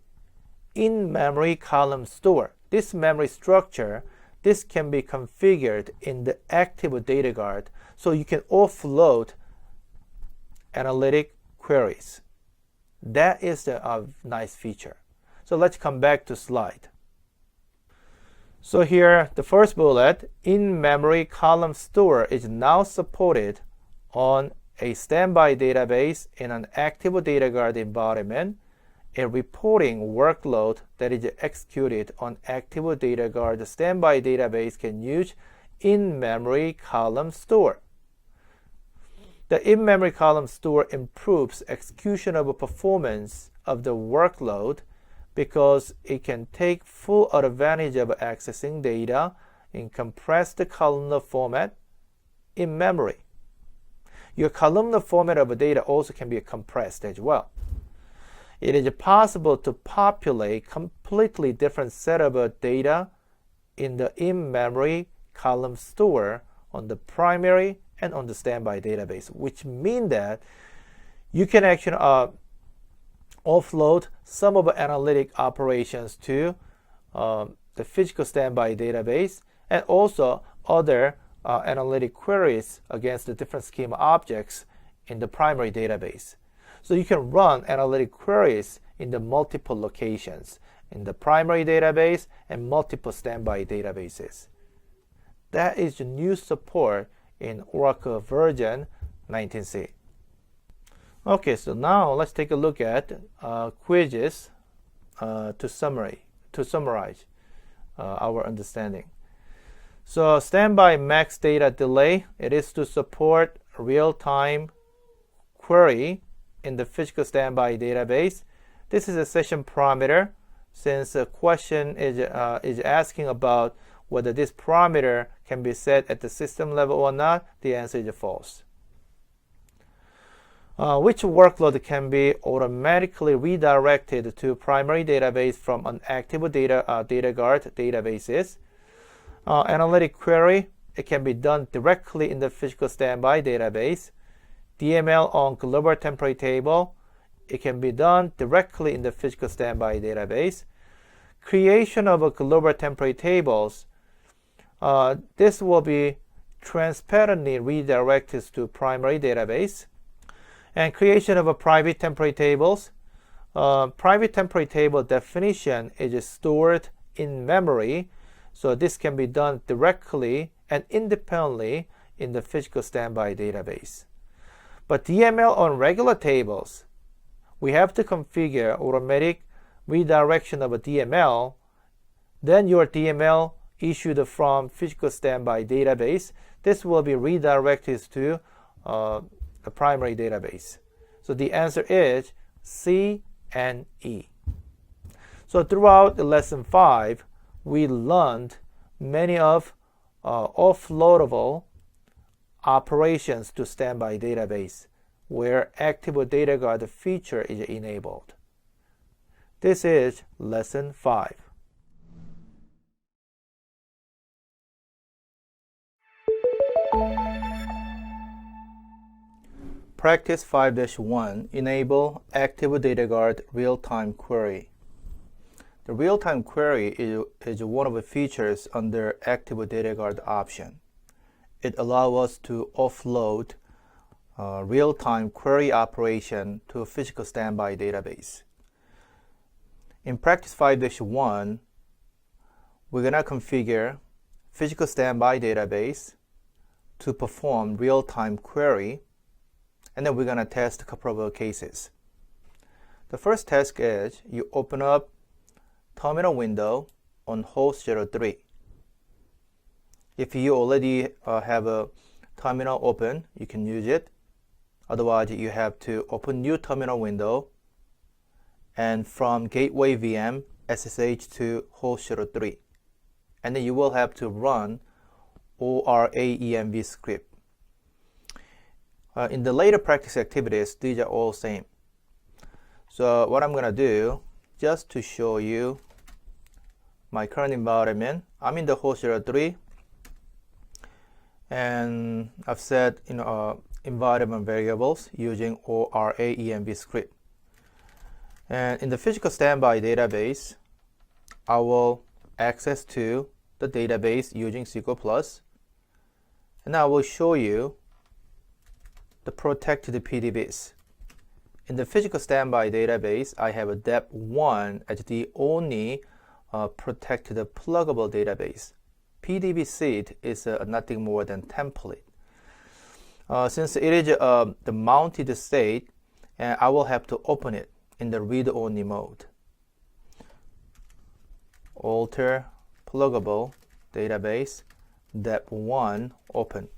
in-memory column store. This memory structure, this can be configured in the active data guard, so you can offload analytic queries. That is a nice feature. So let's come back to slide. So here, the first bullet, in-memory column store is now supported on a standby database in an active data guard environment. A reporting workload that is executed on active data guard standby database can use in-memory column store. The in-memory column store improves execution of performance of the workload because it can take full advantage of accessing data in compressed columnar format in memory. Your columnar format of data also can be compressed as well. It is possible to populate completely different set of data in the in-memory column store on the primary and on the standby database, which means that you can actually offload some of the analytic operations to the physical standby database and also other analytic queries against the different schema objects in the primary database. So you can run analytic queries in the multiple locations, in the primary database and multiple standby databases. That is the new support in Oracle version 19C. Okay, so now let's take a look at quizzes to summarize our understanding. So standby max data delay, it is to support real-time query in the physical standby database. This is a session parameter. Since the question is asking about whether this parameter can be set at the system level or not, the answer is false. Which workload can be automatically redirected to primary database from an active data guard databases? Analytic query, it can be done directly in the physical standby database. DML on global temporary table, it can be done directly in the physical standby database. Creation of a global temporary tables, this will be transparently redirected to primary database. And creation of a private temporary tables. Private temporary table definition is stored in memory, so this can be done directly and independently in the physical standby database. But DML on regular tables, we have to configure automatic redirection of a DML. Then your DML issued from physical standby database, this will be redirected to the primary database. So the answer is C and E. So throughout the lesson 5, we learned many of offloadable operations to standby database where active data guard feature is enabled. This is lesson 5. Practice 5-1, enable active data guard real-time query. The real-time query is one of the features under active data guard option. It allows us to offload real-time query operation to a physical standby database. In practice 5-1, we're going to configure physical standby database to perform real-time query, and then we're going to test a couple of cases. The first task is you open up terminal window on host 03. If you already have a terminal open, you can use it. Otherwise, you have to open new terminal window and from gateway VM SSH to host 03. And then you will have to run ORAENV script. In the later practice activities, these are all same. So what I'm going to do, just to show you my current environment, I'm in the host 03, and I've set environment variables using ORAENV script. And in the physical standby database, I will access to the database using SQL+, and I will show you the protected PDBs. In the physical standby database, I have a DEP1 as the only protected pluggable database. PDB seed is nothing more than template. Since it is the mounted state, I will have to open it in the read-only mode. Alter pluggable database DEP1 open.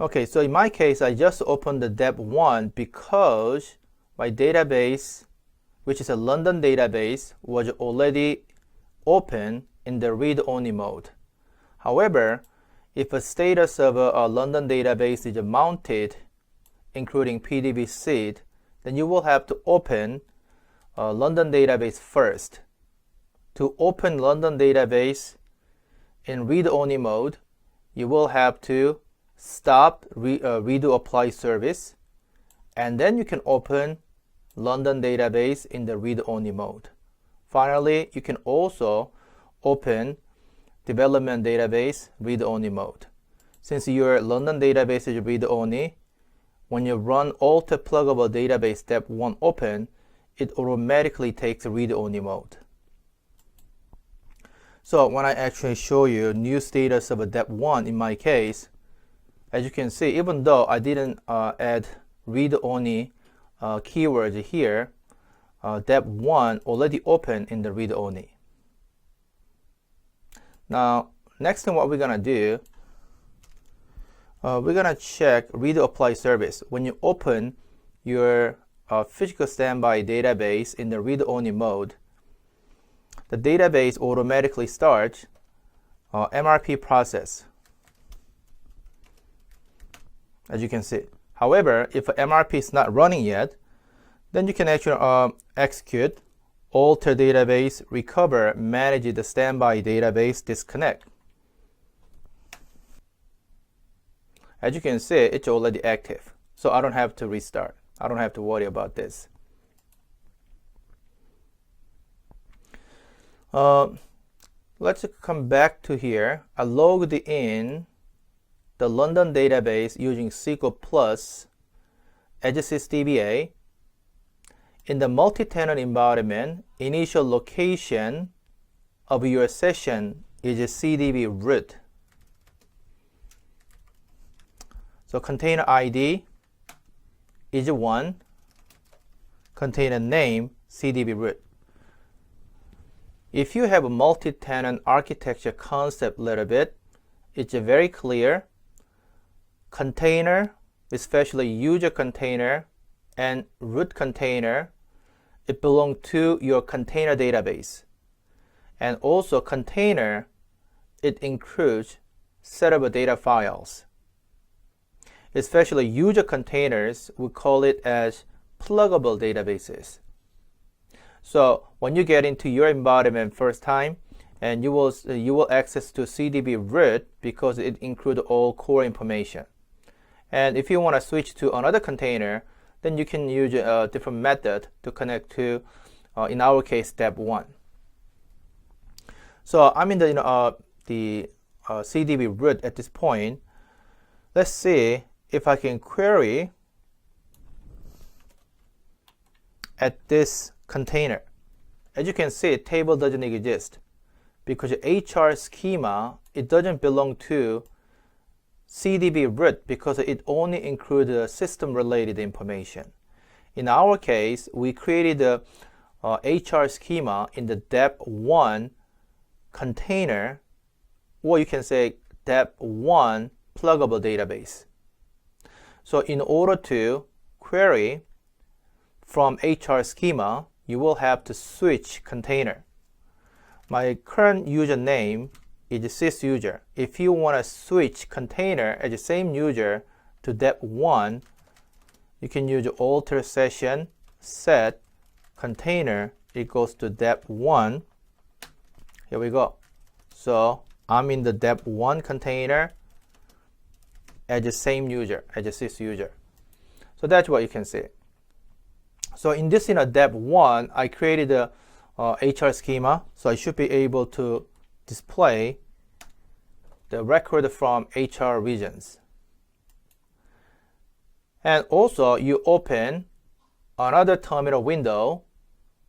Okay, so in my case, I just opened the DEP1 because my database, which is a London database, was already open in the read-only mode. However, if a status of a London database is mounted, including PDB seed, then you will have to open London database first. To open London database in read-only mode, you will have to stop redo apply service, and then you can open London database in the read-only mode. Finally, you can also open development database read-only mode. Since your London database is read-only, when you run alter pluggable database DEP1 open, it automatically takes read-only mode. So when I actually show you new status of a DEP1 in my case, as you can see, even though I didn't add read-only keywords here, DEP1 already open in the read-only. Now, next thing what we're going to do, we're going to check redo apply service. When you open your physical standby database in the read-only mode, the database automatically starts MRP process, as you can see. However, if MRP is not running yet, then you can actually execute alter database, recover, manage the standby database, disconnect. As you can see, it's already active. So I don't have to restart. I don't have to worry about this. Let's come back to here. I logged in the London database using SQL+ as a sysdba. In the multi-tenant environment, initial location of your session is a CDB root. So container ID is 1, container name CDB root. If you have a multi-tenant architecture concept a little bit, it's very clear. Container, especially user container and root container, it belongs to your container database. And also container, it includes set of data files. Especially user containers, we call it as pluggable databases. So when you get into your environment first time, and you will access to CDB root because it includes all core information. And if you want to switch to another container, then you can use a different method to connect to, in our case, step 1. So I'm in the CDB root at this point. Let's see if I can query at this container. As you can see, table doesn't exist because HR schema, it doesn't belong to CDB root because it only includes system-related information. In our case, we created the HR schema in the dep1 container, or you can say dep1 pluggable database. So in order to query from HR schema, you will have to switch container. My current username is sysuser. If you want to switch container as the same user to dep1, you can use alter session set container equals to dep1. Here we go. So I'm in the dep1 container as the same user, as a sysuser. So that's what you can see. So in this dep1, I created a HR schema, so I should be able to display the record from HR regions. And also you open another terminal window,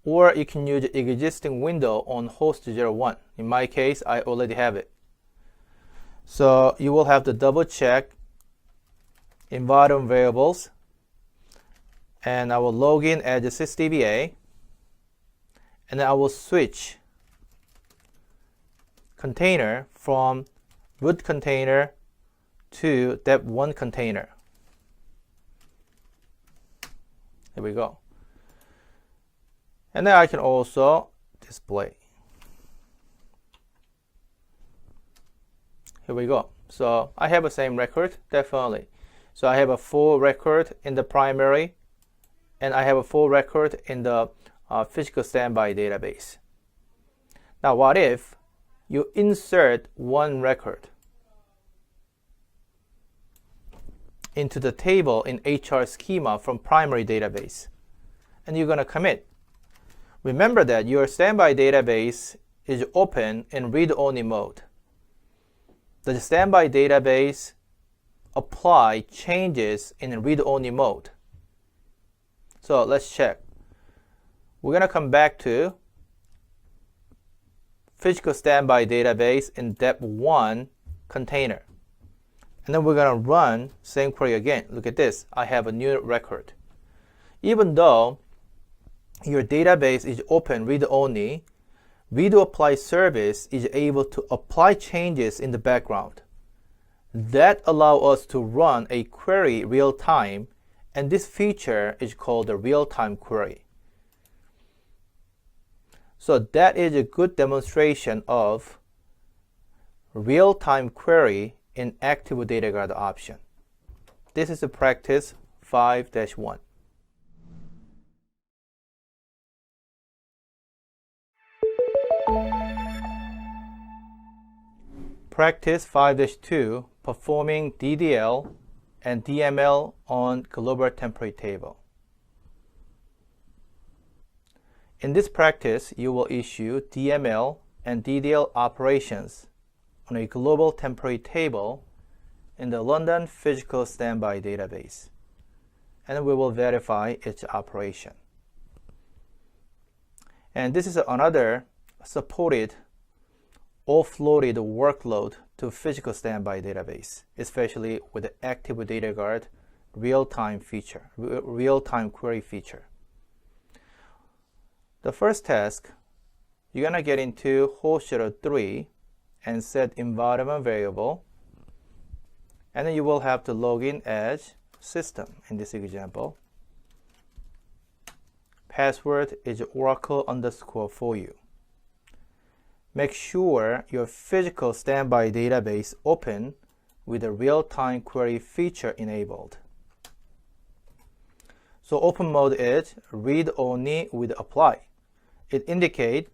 or you can use existing window on host 01. In my case, I already have it. So you will have to double check environment variables, and I will log in as a sysdba, and then I will switch container from root container to dep1 container. Here we go. And then I can also display. Here we go. So I have the same record, definitely. So I have a full record in the primary, and I have a full record in the physical standby database. Now what if you insert one record into the table in HR schema from primary database, and you're going to commit? Remember that your standby database is open in read-only mode. The standby database apply changes in read-only mode. So let's check. We're going to come back to physical standby database in dep1 container. And then we're going to run same query again. Look at this. I have a new record. Even though your database is open read-only, redo apply service is able to apply changes in the background. That allows us to run a query real time, and this feature is called the real-time query. So that is a good demonstration of real-time query in Active Data Guard option. This is the practice 5-1. Practice 5-2, performing DDL and DML on global temporary table. In this practice, you will issue DML and DDL operations on a global temporary table in the London Physical Standby database, and we will verify its operation. And this is another supported offloaded workload to physical standby database, especially with the active data guard real-time feature, real-time query feature. The first task, you're gonna get into host shadow 3 and set environment variable, and then you will have to log in as system in this example. Password is Oracle_for you. Make sure your physical standby database open with the real-time query feature enabled. So open mode is read only with apply. It indicates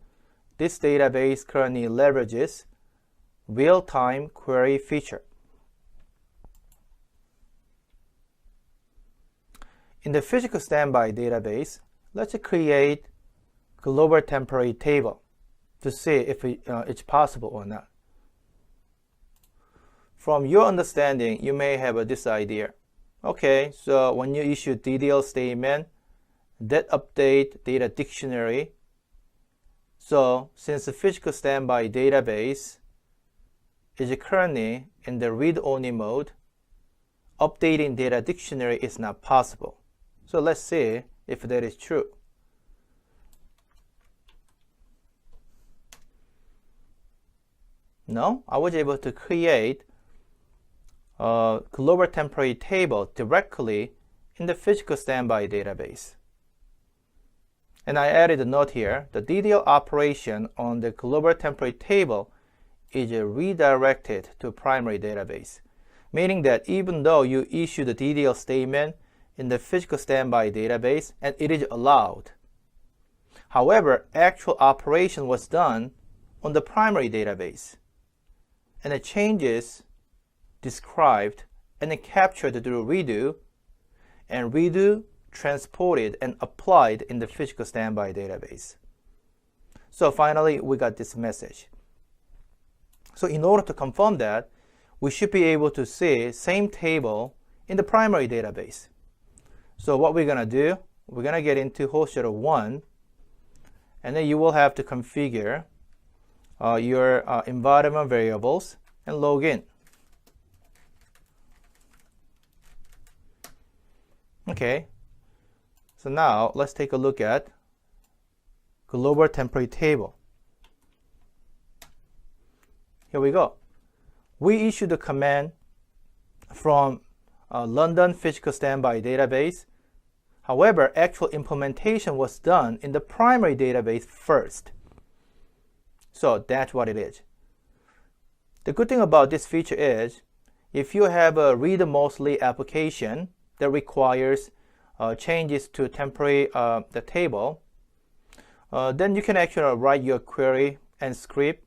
this database currently leverages real-time query feature. In the physical standby database, let's create global temporary table to see if it's possible or not. From your understanding, you may have this idea. Okay, so when you issue DDL statement, that update data dictionary. So since the physical standby database is currently in the read-only mode, updating data dictionary is not possible. So let's see if that is true. No, I was able to create a global temporary table directly in the physical standby database. And I added a note here. The DDL operation on the global temporary table is redirected to primary database, meaning that even though you issue the DDL statement in the physical standby database and it is allowed, however, actual operation was done on the primary database, and the changes described and then captured through redo, and redo transported and applied in the physical standby database. So finally, we got this message. So in order to confirm that, we should be able to see same table in the primary database. So what we're gonna do, we're gonna get into host shadow 1, and then you will have to configure your environment variables and log in. Okay, so now let's take a look at global temporary table. Here we go. We issued the command from London physical standby database. However, actual implementation was done in the primary database first. So that's what it is. The good thing about this feature is if you have a read-mostly application that requires changes to temporary the table, then you can actually write your query and script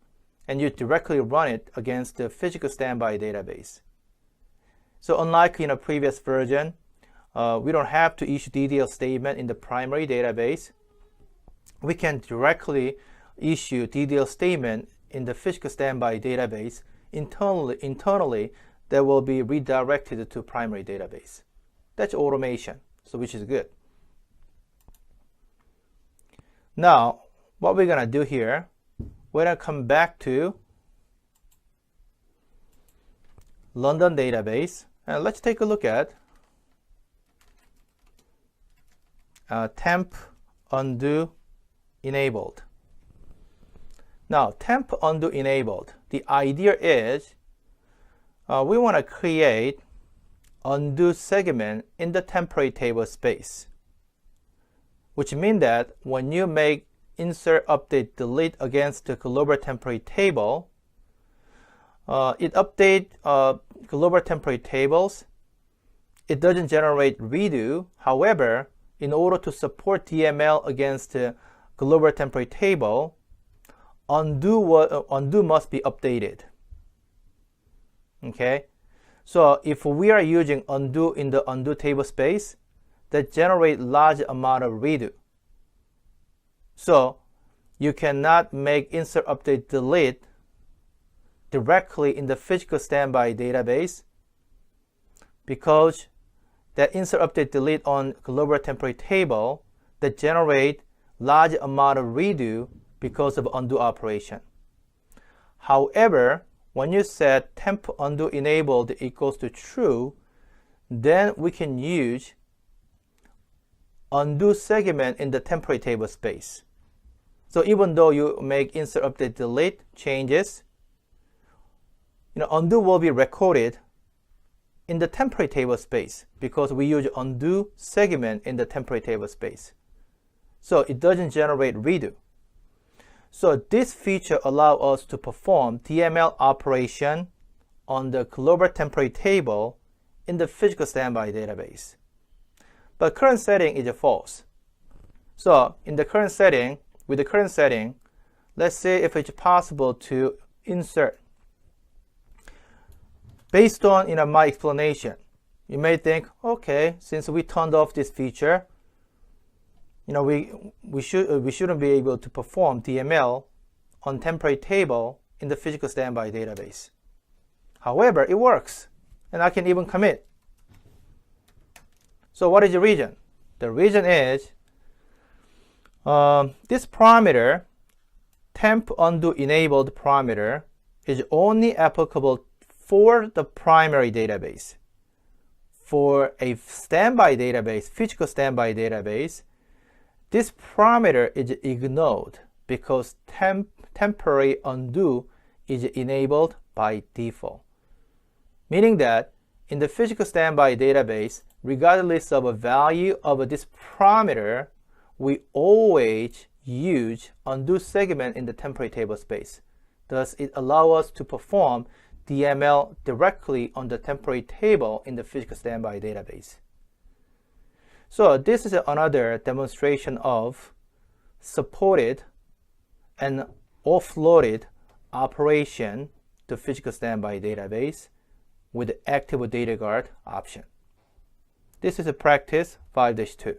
and you directly run it against the physical standby database. So unlike in a previous version, we don't have to issue DDL statement in the primary database. We can directly issue DDL statement in the physical standby database internally that will be redirected to primary database. That's automation, so which is good. Now, what we're gonna do here, we're gonna come back to London database, and let's take a look at temp undo enabled. Now, temp undo enabled, the idea is we want to create undo segment in the temporary table space, which means that when you make insert, update, delete against the global temporary table, it updates global temporary tables. It doesn't generate redo. However, in order to support DML against the global temporary table, undo must be updated. Okay, so if we are using undo in the undo table space, that generate large amount of redo. So you cannot make insert, update, delete directly in the physical standby database, because that insert, update, delete on global temporary table that generate large amount of redo because of undo operation. However, when you set temp undo enabled equals to true, then we can use undo segment in the temporary table space. So even though you make insert, update, delete changes, undo will be recorded in the temporary table space because we use undo segment in the temporary table space. So it doesn't generate redo. So this feature allows us to perform DML operation on the global temporary table in the physical standby database. But current setting is false. So in the current setting, with the current setting, let's say if it's possible to insert. Based on my explanation, you may think, okay, since we turned off this feature, we shouldn't be able to perform DML on temporary table in the physical standby database. However, it works, and I can even commit. So what is the reason? The reason is this parameter, temp undo enabled parameter, is only applicable for the primary database. For a standby database, physical standby database, this parameter is ignored because temporary undo is enabled by default. Meaning that in the physical standby database, regardless of a value of this parameter, we always use undo segment in the temporary table space. Thus, it allows us to perform DML directly on the temporary table in the physical standby database. So this is another demonstration of supported and offloaded operation to physical standby database with the active data guard option. This is a practice 5-2.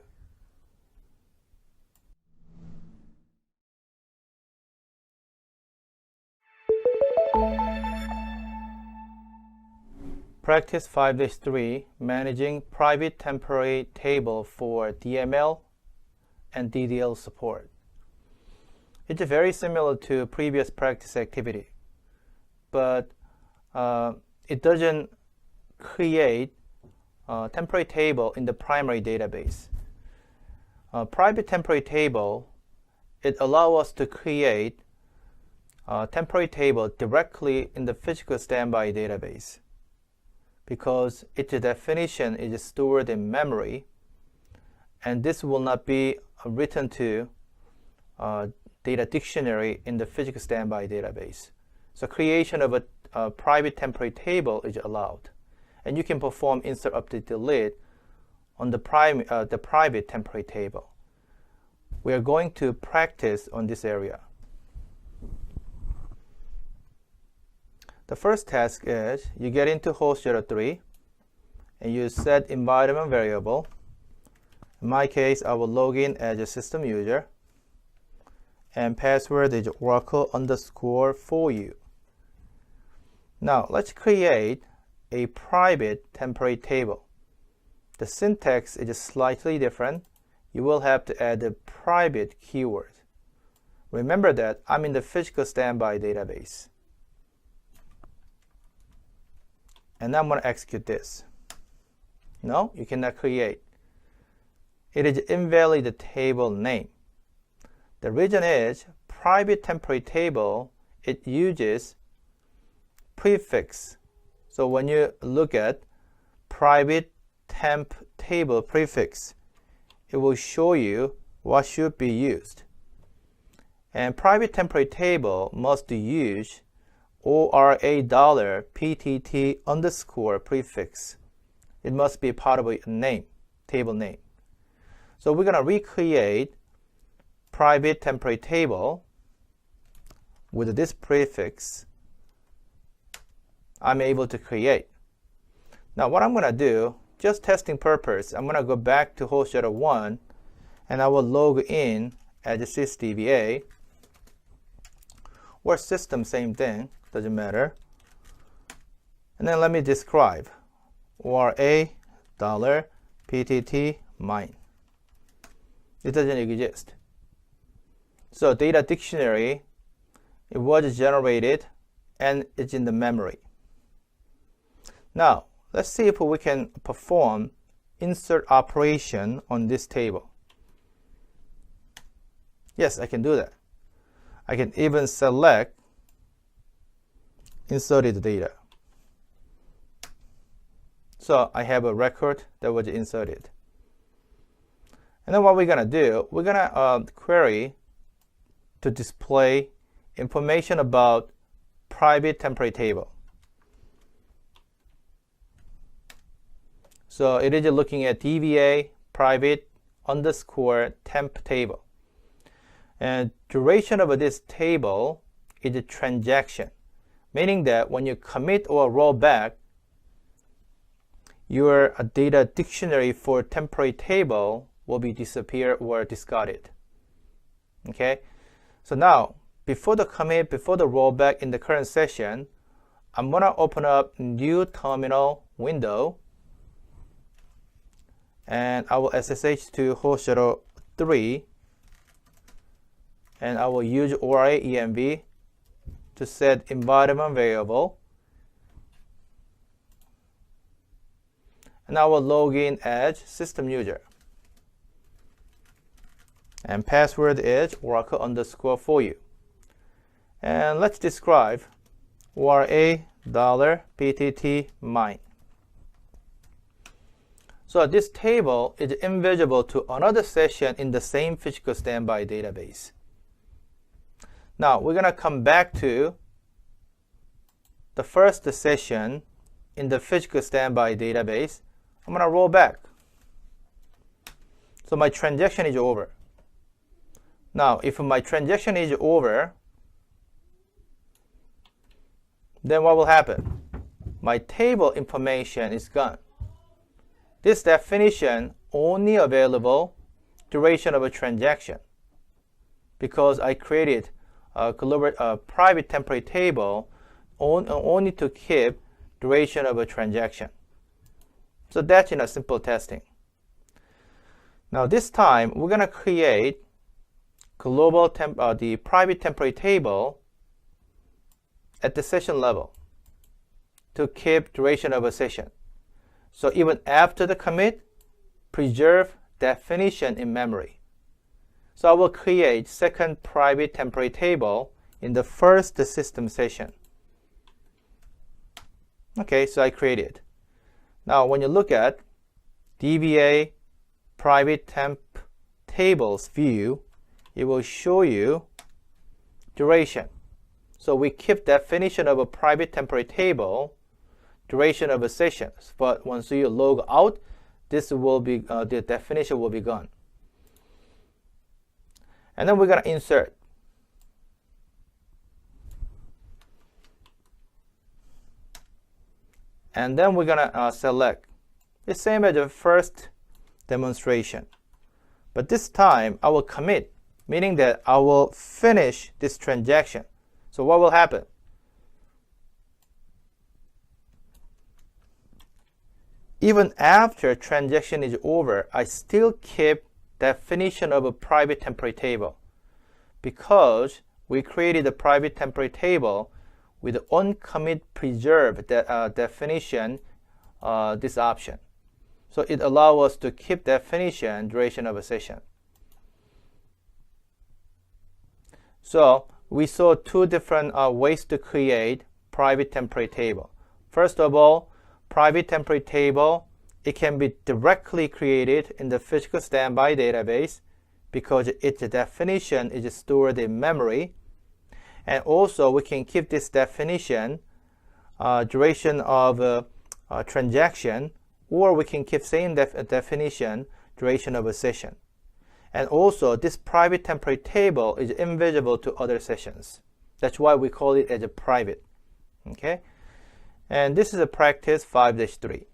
Practice 5-3, managing private temporary table for DML and DDL support. It's very similar to previous practice activity, but it doesn't create a temporary table in the primary database. Private temporary table, it allows us to create a temporary table directly in the physical standby database, because its definition is stored in memory, and this will not be written to data dictionary in the physical standby database. So creation of a private temporary table is allowed, and you can perform insert, update, delete on the private temporary table. We are going to practice on this area. The first task is you get into host 03 and you set environment variable. In my case, I will log in as a system user, and password is Oracle_4U. Now let's create a private temporary table. The syntax is slightly different. You will have to add the private keyword. Remember that I'm in the physical standby database. And I'm going to execute this. No, you cannot create. It is invalid table name. The reason is private temporary table, it uses prefix. So when you look at private temp table prefix, it will show you what should be used. And private temporary table must use ORA $PTT underscore prefix. It must be part of a name, table name. So we're going to recreate private temporary table with this prefix. I'm able to create. Now what I'm going to do, just testing purpose, I'm going to go back to host 01 and I will log in as a sysdba or system, same thing, doesn't matter. And then let me describe ORA $PTT mine. It doesn't exist. So data dictionary, it was generated and it's in the memory. Now, let's see if we can perform insert operation on this table. Yes, I can do that. I can even select inserted data. So I have a record that was inserted. And then what we're going to do, we're going to query to display information about private temporary table. So it is looking at DBA private underscore temp table. And duration of this table is a transaction, meaning that when you commit or roll back, your data dictionary for temporary table will be disappear or discarded. Okay, so now before the commit, before the rollback in the current session, I'm gonna open up new terminal window, and I will SSH to host shuttle 3, and I will use ORA env to set environment variable, and I will log in as system user. And password is Oracle underscore for you. And let's describe ORA $PTT mine. So this table is invisible to another session in the same physical standby database. Now we're going to come back to the first session in the physical standby database. I'm going to roll back. So my transaction is over. Now, if my transaction is over, then what will happen? My table information is gone. This definition only available duration of a transaction, because I created a private temporary table only to keep duration of a transaction. So that's in a simple testing. Now this time we're going to create the private temporary table at the session level to keep duration of a session. So even after the commit, preserve definition in memory. So I will create second private temporary table in the first system session. Okay, so I created. Now when you look at DBA private temp tables view, it will show you duration. So we keep definition of a private temporary table, duration of a session. But once you log out, this will be the definition will be gone. And then we're going to insert. And then we're going to select. The same as the first demonstration. But this time I will commit, meaning that I will finish this transaction. So what will happen? Even after transaction is over, I still keep definition of a private temporary table, because we created a private temporary table with onCommit preserve definition, this option. So it allows us to keep definition duration of a session. So we saw two different ways to create private temporary table. First of all, private temporary table, it can be directly created in the physical standby database because its definition is stored in memory. And also we can keep this definition duration of transaction, or we can keep same definition duration of a session. And also this private temporary table is invisible to other sessions. That's why we call it as a private. Okay? And this is a practice 5-3.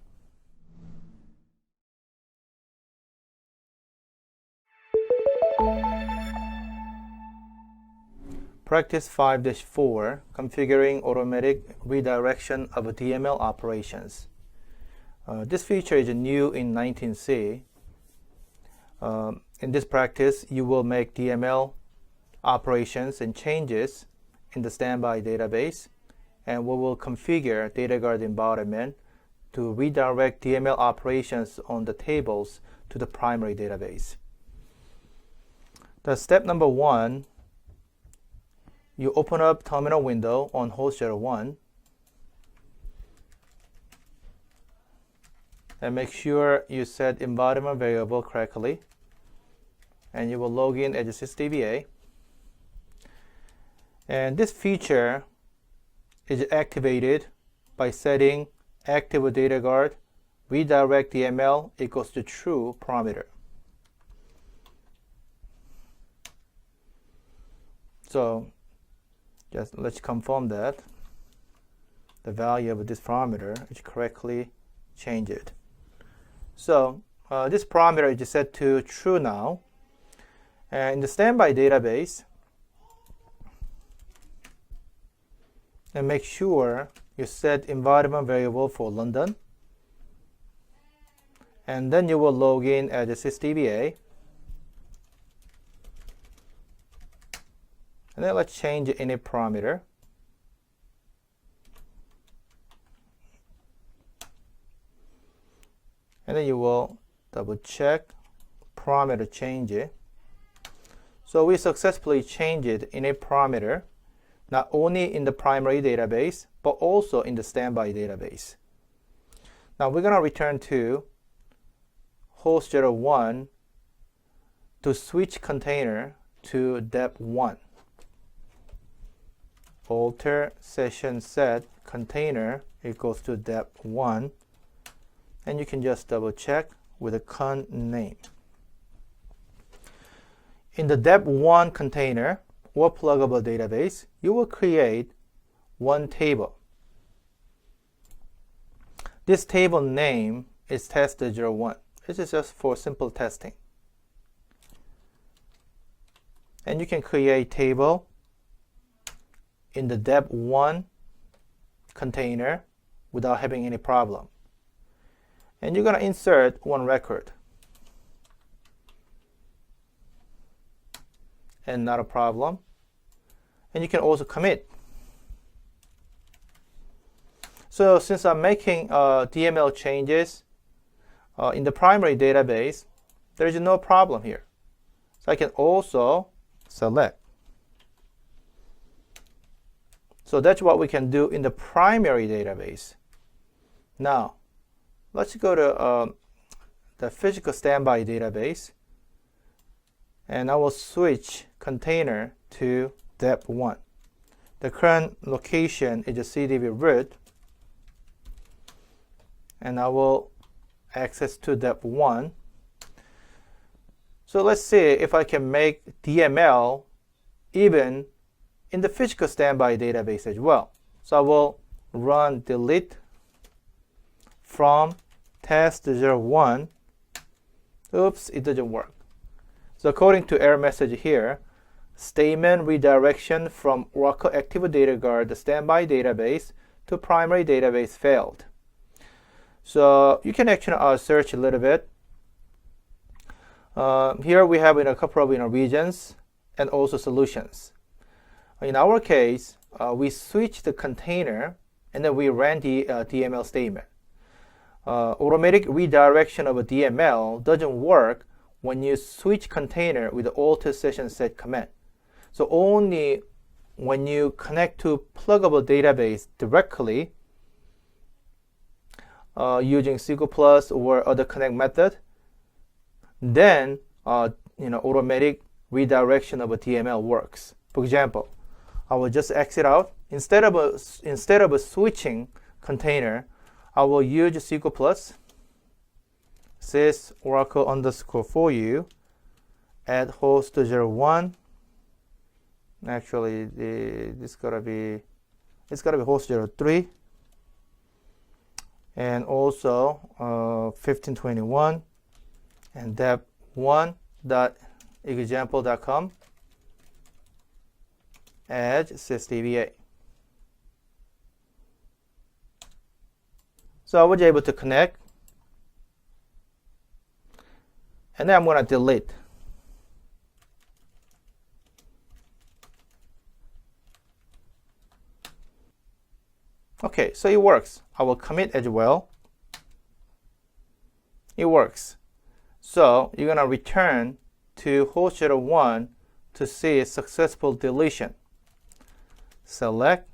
Practice 5-4, configuring automatic redirection of DML operations. This feature is new in 19C. In this practice, you will make DML operations and changes in the standby database, and we will configure DataGuard environment to redirect DML operations on the tables to the primary database. The step number 1, you open up terminal window on host 01 and make sure you set environment variable correctly, and you will log in as a sysdba. And this feature is activated by setting active DataGuard redirect DML equals to true parameter. So just let's confirm that the value of this parameter is correctly changed. So this parameter is set to true now. And in the standby database, and make sure you set environment variable for London, and then you will log in as a sysdba, and then let's change any parameter, and then you will double check parameter change it. So we successfully changed it in a parameter, not only in the primary database, but also in the standby database. Now we're going to return to host 01 to switch container to dep1. Alter session set container equals to dep1, and you can just double check with a con name. In the dep1 container or pluggable database, you will create one table. This table name is test01. This is just for simple testing. And you can create table in the dep1 container without having any problem. And you're going to insert one record. And not a problem. And you can also commit. So since I'm making DML changes in the primary database, there is no problem here. So I can also select. So that's what we can do in the primary database. Now, let's go to the physical standby database, and I will switch container to dep1. The current location is a CDB root, and I will access to dep1. So let's see if I can make DML even in the physical standby database as well. So I will run delete from test01. Oops, it doesn't work. So according to error message here, statement redirection from Oracle Active DataGuard, the standby database, to primary database failed. So you can actually search a little bit. Here we have a couple of regions and also solutions. In our case, we switched the container and then we ran the DML statement. Automatic redirection of a DML doesn't work when you switch container with the alter session set command. So only when you connect to pluggable database directly using SQL Plus or other connect method, then automatic redirection of a DML works. For example, I will just exit out. Instead of a switching container, I will use SQL Plus sys oracle underscore for you at host 01. Actually, it's gotta be host 03, and also 1521 and dep1.example.com as sysdba. So I was able to connect, and then I'm going to delete. Okay, so it works. I will commit as well. It works. So you're going to return to host 01 to see successful deletion. Select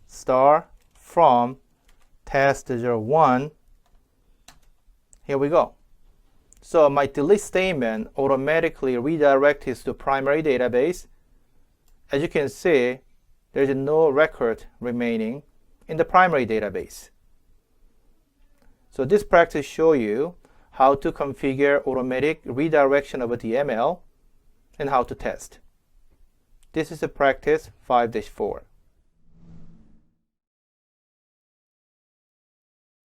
star from test 01. Here we go. So my delete statement automatically redirects to primary database. As you can see, there's no record remaining in the primary database. So this practice shows you how to configure automatic redirection of a DML and how to test. This is a practice 5-4.